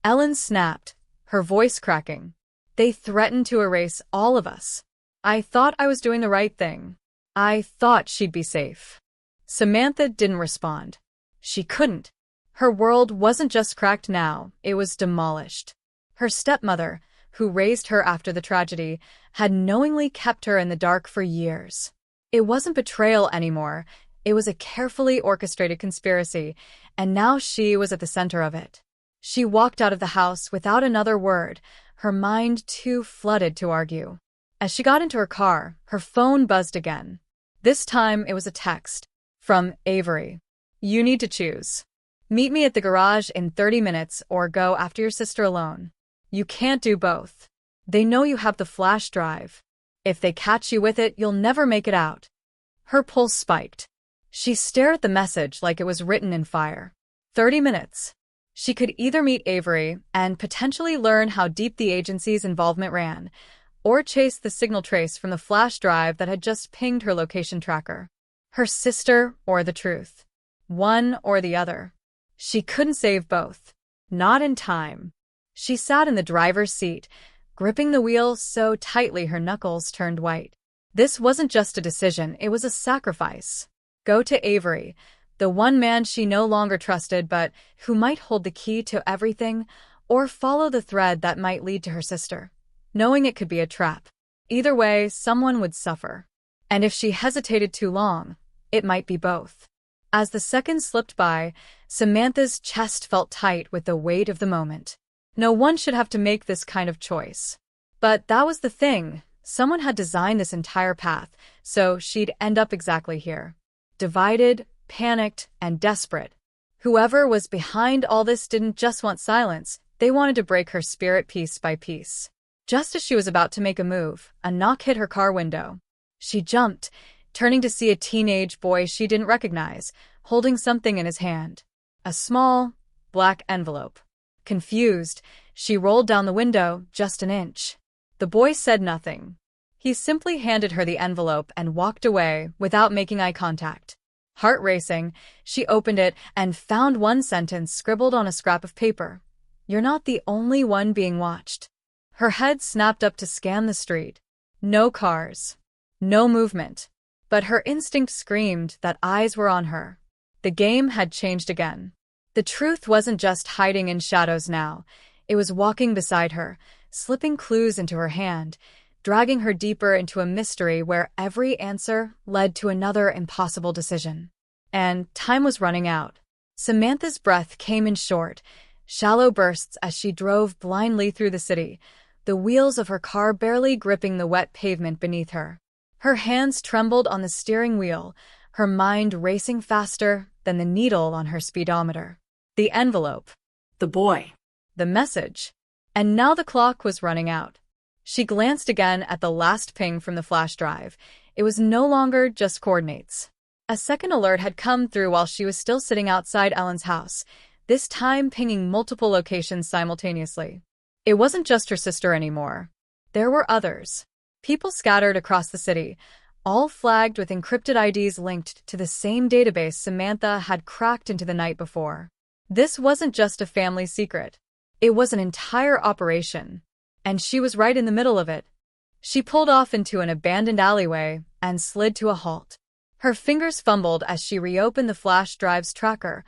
Ellen snapped, her voice cracking. "They threatened to erase all of us. I thought I was doing the right thing. I thought she'd be safe." Samantha didn't respond. She couldn't. Her world wasn't just cracked now, it was demolished. Her stepmother, who raised her after the tragedy, had knowingly kept her in the dark for years. It wasn't betrayal anymore, it was a carefully orchestrated conspiracy, and now she was at the center of it. She walked out of the house without another word, her mind too flooded to argue. As she got into her car, her phone buzzed again. This time it was a text. From Avery. "You need to choose. Meet me at the garage in 30 minutes or go after your sister alone. You can't do both. They know you have the flash drive. If they catch you with it, you'll never make it out." Her pulse spiked. She stared at the message like it was written in fire. 30 minutes. She could either meet Avery and potentially learn how deep the agency's involvement ran, or chase the signal trace from the flash drive that had just pinged her location tracker. Her sister or the truth. One or the other. She couldn't save both. Not in time. She sat in the driver's seat, gripping the wheel so tightly her knuckles turned white. This wasn't just a decision, it was a sacrifice. Go to Avery, the one man she no longer trusted but who might hold the key to everything, or follow the thread that might lead to her sister, knowing it could be a trap. Either way, someone would suffer. And if she hesitated too long, it might be both. As the seconds slipped by, Samantha's chest felt tight with the weight of the moment. No one should have to make this kind of choice. But that was the thing. Someone had designed this entire path, so she'd end up exactly here. Divided, panicked, and desperate. Whoever was behind all this didn't just want silence, they wanted to break her spirit piece by piece. Just as she was about to make a move, a knock hit her car window. She jumped, turning to see a teenage boy she didn't recognize, holding something in his hand. A small, black envelope. Confused, she rolled down the window just an inch. The boy said nothing. He simply handed her the envelope and walked away without making eye contact. Heart racing, she opened it and found one sentence scribbled on a scrap of paper. "You're not the only one being watched." Her head snapped up to scan the street. No cars. No movement. But her instinct screamed that eyes were on her. The game had changed again. The truth wasn't just hiding in shadows now. It was walking beside her, slipping clues into her hand, dragging her deeper into a mystery where every answer led to another impossible decision. And time was running out. Samantha's breath came in short, shallow bursts as she drove blindly through the city, the wheels of her car barely gripping the wet pavement beneath her. Her hands trembled on the steering wheel, her mind racing faster than the needle on her speedometer. The envelope. The boy. The message. And now the clock was running out. She glanced again at the last ping from the flash drive. It was no longer just coordinates. A second alert had come through while she was still sitting outside Ellen's house, this time pinging multiple locations simultaneously. It wasn't just her sister anymore. There were others. People scattered across the city, all flagged with encrypted IDs linked to the same database Samantha had cracked into the night before. This wasn't just a family secret. It was an entire operation. And she was right in the middle of it. She pulled off into an abandoned alleyway and slid to a halt. Her fingers fumbled as she reopened the flash drive's tracker,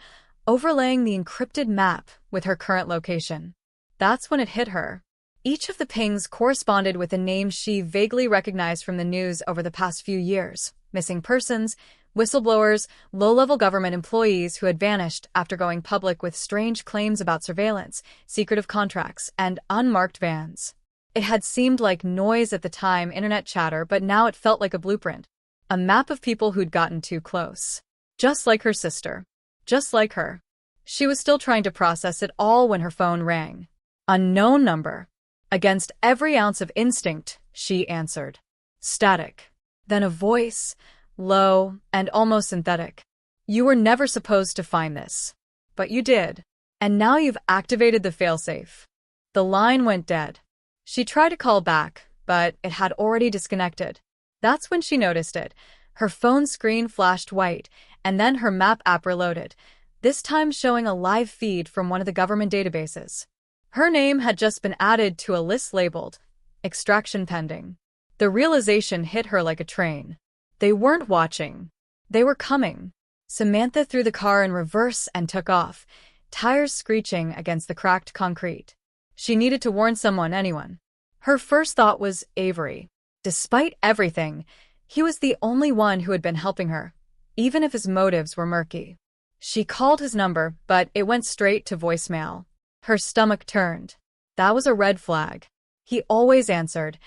overlaying the encrypted map with her current location. That's when it hit her. Each of the pings corresponded with a name she vaguely recognized from the news over the past few years: missing persons, whistleblowers, low-level government employees who had vanished after going public with strange claims about surveillance, secretive contracts, and unmarked vans. It had seemed like noise at the time, internet chatter, but now it felt like a blueprint. A map of people who'd gotten too close. Just like her sister. Just like her. She was still trying to process it all when her phone rang. Unknown number. Against every ounce of instinct, she answered. Static. Then a voice, low and almost synthetic. "You were never supposed to find this. But you did. And now you've activated the failsafe." The line went dead. She tried to call back, but it had already disconnected. That's when she noticed it. Her phone screen flashed white, and then her map app reloaded, this time showing a live feed from one of the government databases. Her name had just been added to a list labeled "Extraction Pending." The realization hit her like a train. They weren't watching. They were coming. Samantha threw the car in reverse and took off, tires screeching against the cracked concrete. She needed to warn someone, anyone. Her first thought was Avery. Despite everything, he was the only one who had been helping her, even if his motives were murky. She called his number, but it went straight to voicemail. Her stomach turned. That was a red flag. He always answered,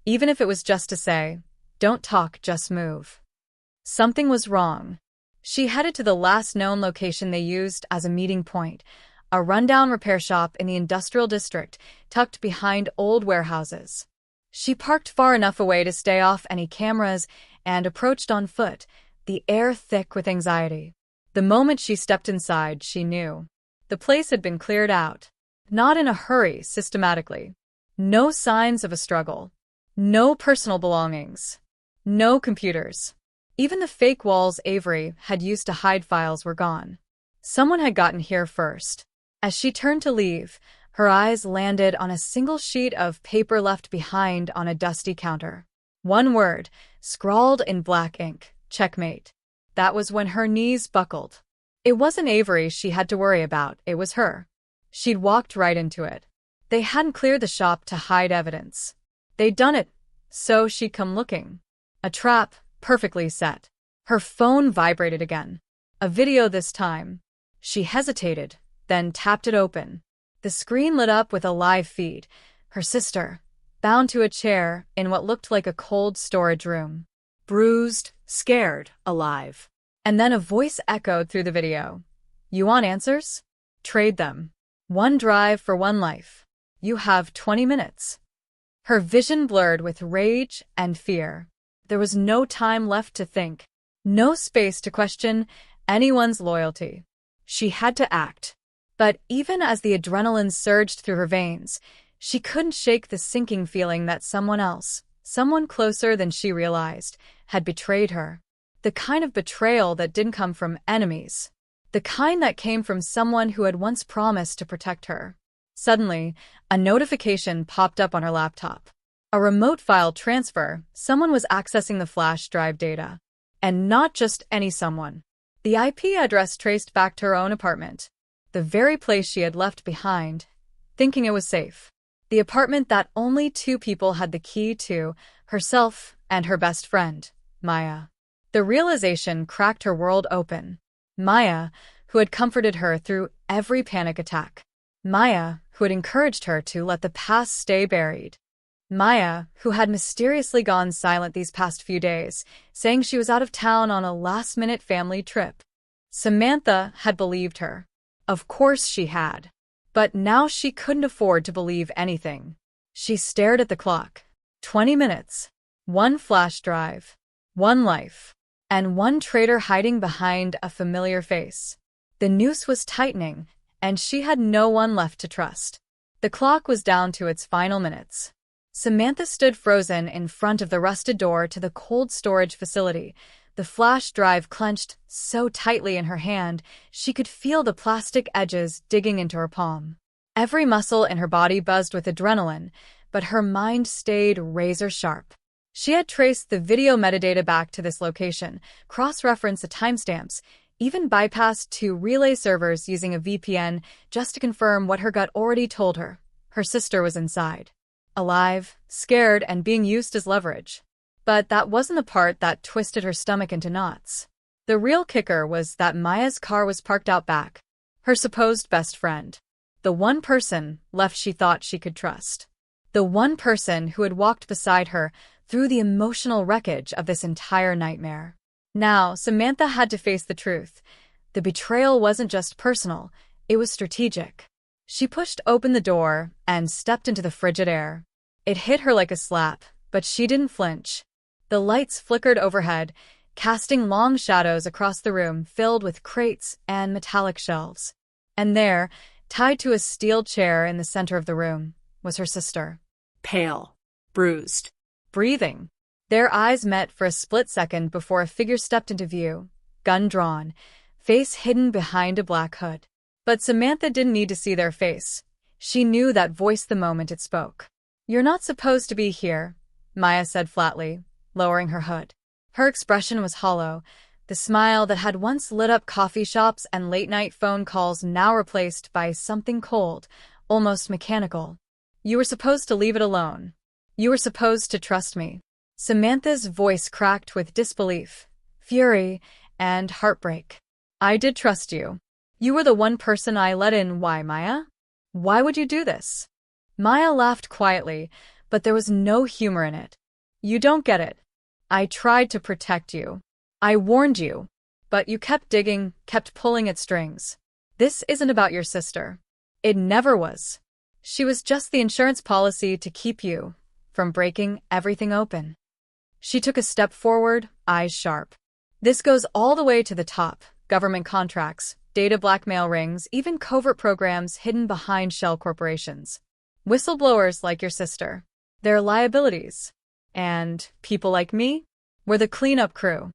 even if it was just to say, "Don't talk, just move." Something was wrong. She headed to the last known location they used as a meeting point, a rundown repair shop in the industrial district tucked behind old warehouses. She parked far enough away to stay off any cameras and approached on foot, the air thick with anxiety. The moment she stepped inside, she knew. The place had been cleared out. Not in a hurry, systematically. No signs of a struggle. No personal belongings. No computers. Even the fake walls Avery had used to hide files were gone. Someone had gotten here first. As she turned to leave, her eyes landed on a single sheet of paper left behind on a dusty counter. One word, scrawled in black ink: checkmate. That was when her knees buckled. It wasn't Avery she had to worry about, it was her. She'd walked right into it. They hadn't cleared the shop to hide evidence. They'd done it, so she'd come looking. A trap, perfectly set. Her phone vibrated again. A video this time. She hesitated, then tapped it open. The screen lit up with a live feed. Her sister, bound to a chair in what looked like a cold storage room. Bruised, scared, alive. And then a voice echoed through the video. You want answers? Trade them. One drive for one life. You have 20 minutes. Her vision blurred with rage and fear. There was no time left to think. No space to question anyone's loyalty. She had to act. But even as the adrenaline surged through her veins, she couldn't shake the sinking feeling that someone else, someone closer than she realized, had betrayed her. The kind of betrayal that didn't come from enemies. The kind that came from someone who had once promised to protect her. Suddenly, a notification popped up on her laptop. A remote file transfer. Someone was accessing the flash drive data. And not just any someone. The IP address traced back to her own apartment. The very place she had left behind, thinking it was safe. The apartment that only two people had the key to, herself and her best friend, Maya. The realization cracked her world open. Maya, who had comforted her through every panic attack. Maya, who had encouraged her to let the past stay buried. Maya, who had mysteriously gone silent these past few days, saying she was out of town on a last-minute family trip. Samantha had believed her. Of course she had. But now she couldn't afford to believe anything. She stared at the clock. 20 minutes. One flash drive. One life. And one traitor hiding behind a familiar face. The noose was tightening, and she had no one left to trust. The clock was down to its final minutes. Samantha stood frozen in front of the rusted door to the cold storage facility, the flash drive clenched so tightly in her hand she could feel the plastic edges digging into her palm. Every muscle in her body buzzed with adrenaline, but her mind stayed razor-sharp. She had traced the video metadata back to this location, cross-referenced the timestamps, even bypassed two relay servers using a VPN just to confirm what her gut already told her. Her sister was inside. Alive, scared, and being used as leverage. But that wasn't the part that twisted her stomach into knots. The real kicker was that Maya's car was parked out back. Her supposed best friend. The one person left she thought she could trust. The one person who had walked beside her through the emotional wreckage of this entire nightmare. Now, Samantha had to face the truth. The betrayal wasn't just personal, it was strategic. She pushed open the door and stepped into the frigid air. It hit her like a slap, but she didn't flinch. The lights flickered overhead, casting long shadows across the room filled with crates and metallic shelves. And there, tied to a steel chair in the center of the room, was her sister. Pale. Bruised. Breathing. Their eyes met for a split second before a figure stepped into view, gun drawn, face hidden behind a black hood. But Samantha didn't need to see their face. She knew that voice the moment it spoke. "You're not supposed to be here," Maya said flatly, lowering her hood. Her expression was hollow, the smile that had once lit up coffee shops and late-night phone calls now replaced by something cold, almost mechanical. "You were supposed to leave it alone. You were supposed to trust me." Samantha's voice cracked with disbelief, fury, and heartbreak. "I did trust you. You were the one person I let in. Why, Maya? Why would you do this?" Maya laughed quietly, but there was no humor in it. "You don't get it. I tried to protect you. I warned you. But you kept digging, kept pulling at strings. This isn't about your sister. It never was. She was just the insurance policy to keep you from breaking everything open." She took a step forward, eyes sharp. "This goes all the way to the top. Government contracts, data blackmail rings, even covert programs hidden behind shell corporations. Whistleblowers like your sister. They're liabilities. And people like me? We're the cleanup crew."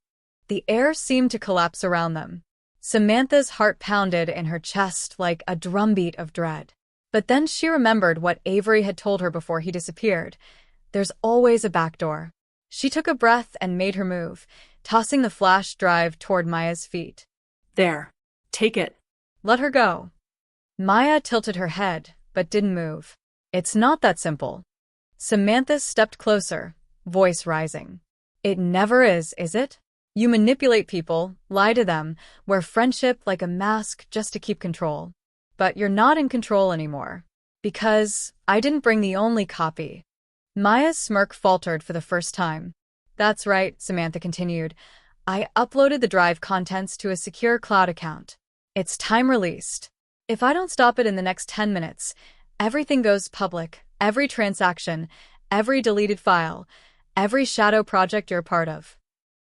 The air seemed to collapse around them. Samantha's heart pounded in her chest like a drumbeat of dread. But then she remembered what Avery had told her before he disappeared. There's always a back door. She took a breath and made her move, tossing the flash drive toward Maya's feet. "There. Take it." "Let her go." Maya tilted her head, but didn't move. "It's not that simple." Samantha stepped closer, voice rising. "It never is it? You manipulate people, lie to them, wear friendship like a mask just to keep control. But you're not in control anymore. Because I didn't bring the only copy. Maya's smirk faltered for the first time. That's right, Samantha continued. I uploaded the drive contents to a secure cloud account. It's time-released. If I don't stop it in the next 10 minutes, everything goes public, every transaction, every deleted file, every shadow project you're a part of.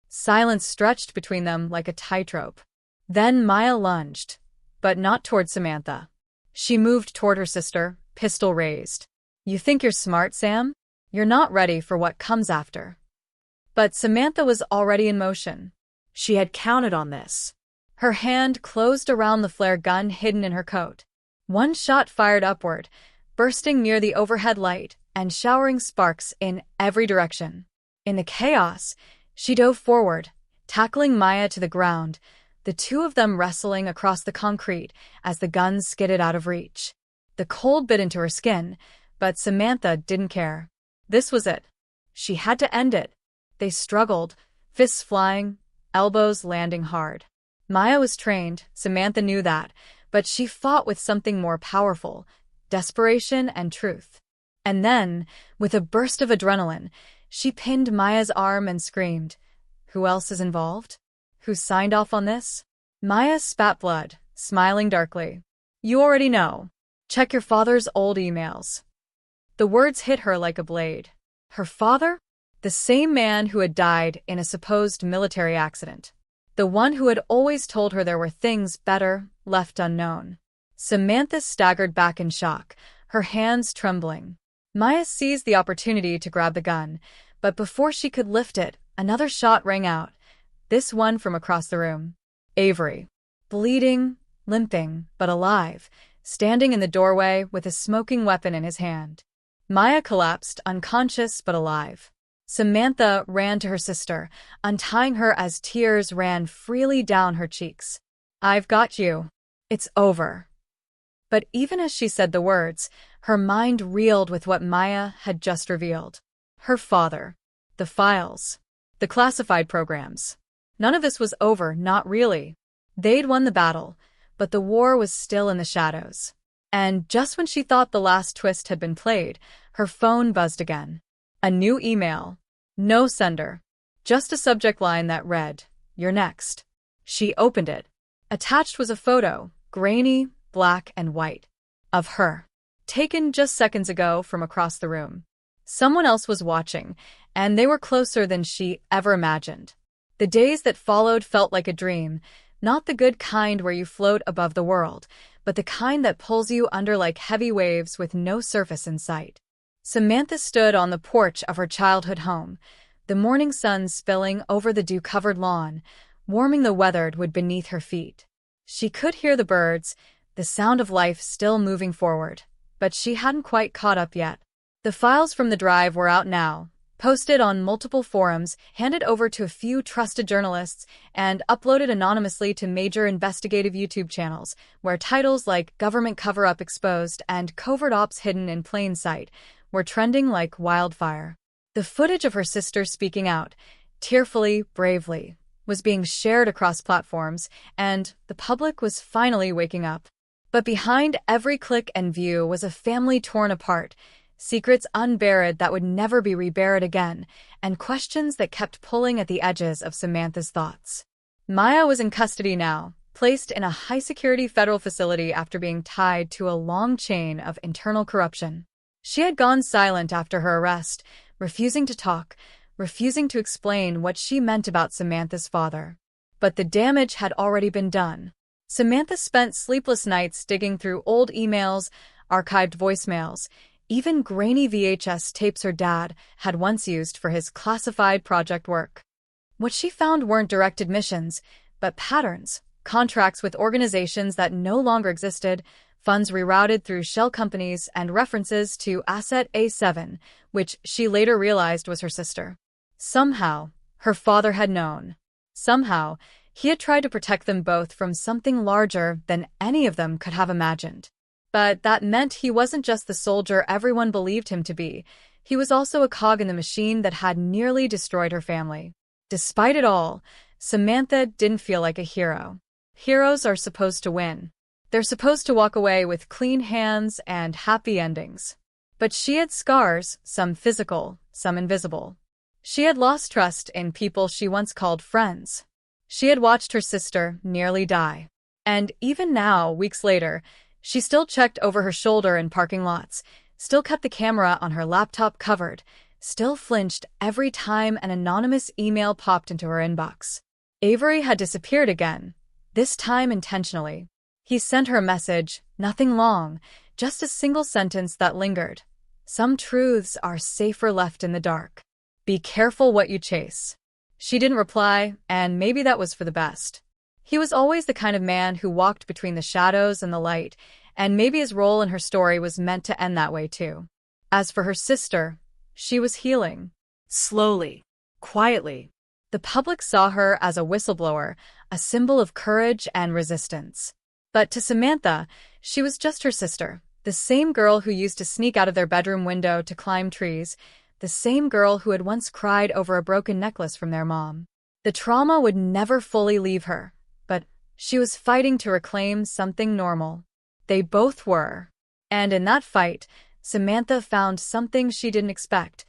Silence stretched between them like a tightrope. Then Maya lunged, but not toward Samantha. She moved toward her sister, pistol raised. You think you're smart, Sam? You're not ready for what comes after. But Samantha was already in motion. She had counted on this. Her hand closed around the flare gun hidden in her coat. One shot fired upward, bursting near the overhead light and showering sparks in every direction. In the chaos, she dove forward, tackling Maya to the ground, the two of them wrestling across the concrete as the gun skidded out of reach. The cold bit into her skin, but Samantha didn't care. This was it. She had to end it. They struggled, fists flying, elbows landing hard. Maya was trained, Samantha knew that, but she fought with something more powerful, desperation and truth. And then, with a burst of adrenaline, she pinned Maya's arm and screamed, Who else is involved? Who signed off on this? Maya spat blood, smiling darkly. You already know. Check your father's old emails. The words hit her like a blade. Her father? The same man who had died in a supposed military accident. The one who had always told her there were things better left unknown. Samantha staggered back in shock, her hands trembling. Maya seized the opportunity to grab the gun, but before she could lift it, another shot rang out, this one from across the room. Avery. Bleeding, limping, but alive, standing in the doorway with a smoking weapon in his hand. Maya collapsed, unconscious but alive. Samantha ran to her sister, untying her as tears ran freely down her cheeks. I've got you. It's over. But even as she said the words, her mind reeled with what Maya had just revealed. Her father. The files. The classified programs. None of this was over, not really. They'd won the battle, but the war was still in the shadows. And just when she thought the last twist had been played, her phone buzzed again. A new email. No sender. Just a subject line that read, You're next. She opened it. Attached was a photo, grainy, black and white, of her. Taken just seconds ago from across the room. Someone else was watching, and they were closer than she ever imagined. The days that followed felt like a dream, not the good kind where you float above the world, but the kind that pulls you under like heavy waves with no surface in sight. Samantha stood on the porch of her childhood home, the morning sun spilling over the dew-covered lawn, warming the weathered wood beneath her feet. She could hear the birds, the sound of life still moving forward, but she hadn't quite caught up yet. The files from the drive were out now, posted on multiple forums, handed over to a few trusted journalists, and uploaded anonymously to major investigative YouTube channels, where titles like Government Cover-Up Exposed and Covert Ops Hidden in Plain Sight were trending like wildfire. The footage of her sister speaking out, tearfully, bravely, was being shared across platforms, and the public was finally waking up. But behind every click and view was a family torn apart, secrets unburied that would never be reburied again, and questions that kept pulling at the edges of Samantha's thoughts. Maya was in custody now, placed in a high-security federal facility after being tied to a long chain of internal corruption. She had gone silent after her arrest, refusing to talk, refusing to explain what she meant about Samantha's father. But the damage had already been done. Samantha spent sleepless nights digging through old emails, archived voicemails, even grainy VHS tapes her dad had once used for his classified project work. What she found weren't direct admissions, but patterns, contracts with organizations that no longer existed, funds rerouted through shell companies, and references to Asset A7, which she later realized was her sister. Somehow, her father had known. Somehow, he had tried to protect them both from something larger than any of them could have imagined. But that meant he wasn't just the soldier everyone believed him to be. He was also a cog in the machine that had nearly destroyed her family. Despite it all, Samantha didn't feel like a hero. Heroes are supposed to win. They're supposed to walk away with clean hands and happy endings. But she had scars, some physical, some invisible. She had lost trust in people she once called friends. She had watched her sister nearly die. And even now, weeks later, she still checked over her shoulder in parking lots, still kept the camera on her laptop covered, still flinched every time an anonymous email popped into her inbox. Avery had disappeared again, this time intentionally. He sent her a message, nothing long, just a single sentence that lingered. Some truths are safer left in the dark. Be careful what you chase. She didn't reply, and maybe that was for the best. He was always the kind of man who walked between the shadows and the light, and maybe his role in her story was meant to end that way too. As for her sister, she was healing. Slowly, quietly. The public saw her as a whistleblower, a symbol of courage and resistance. But to Samantha, she was just her sister, the same girl who used to sneak out of their bedroom window to climb trees, the same girl who had once cried over a broken necklace from their mom. The trauma would never fully leave her, but she was fighting to reclaim something normal. They both were. And in that fight, Samantha found something she didn't expect.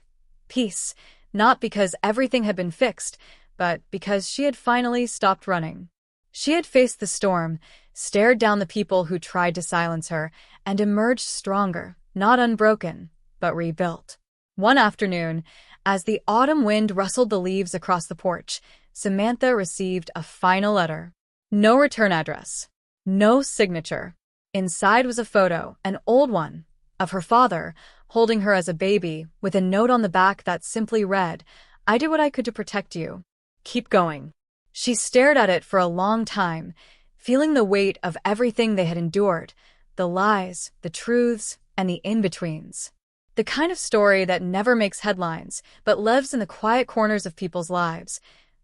Peace, not because everything had been fixed, but because she had finally stopped running. She had faced the storm, stared down the people who tried to silence her, and emerged stronger, not unbroken, but rebuilt. One afternoon, as the autumn wind rustled the leaves across the porch, Samantha received a final letter. No return address. No signature. Inside was a photo, an old one, of her father, holding her as a baby, with a note on the back that simply read, "I did what I could to protect you. Keep going." She stared at it for a long time, feeling the weight of everything they had endured, the lies, the truths, and the in-betweens. The kind of story that never makes headlines, but lives in the quiet corners of people's lives.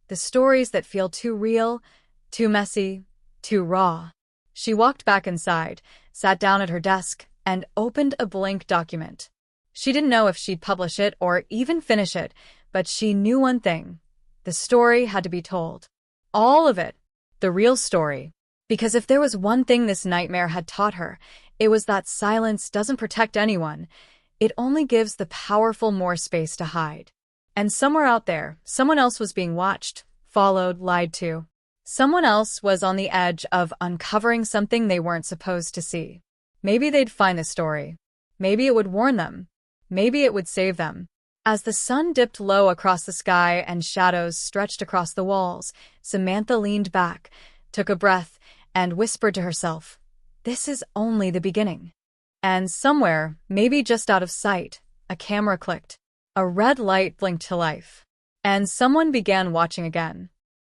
The stories that feel too real, too messy, too raw. She walked back inside, sat down at her desk, and opened a blank document. She didn't know if she'd publish it or even finish it, but she knew one thing. The story had to be told. All of it. The real story. Because if there was one thing this nightmare had taught her, it was that silence doesn't protect anyone. It only gives the powerful more space to hide. And somewhere out there, someone else was being watched, followed, lied to. Someone else was on the edge of uncovering something they weren't supposed to see. Maybe they'd find the story. Maybe it would warn them. Maybe it would save them. As the sun dipped low across the sky and shadows stretched across the walls, Samantha leaned back, took a breath, and whispered to herself, "This is only the beginning." And somewhere, maybe just out of sight, a camera clicked. A red light blinked to life. And someone began watching again.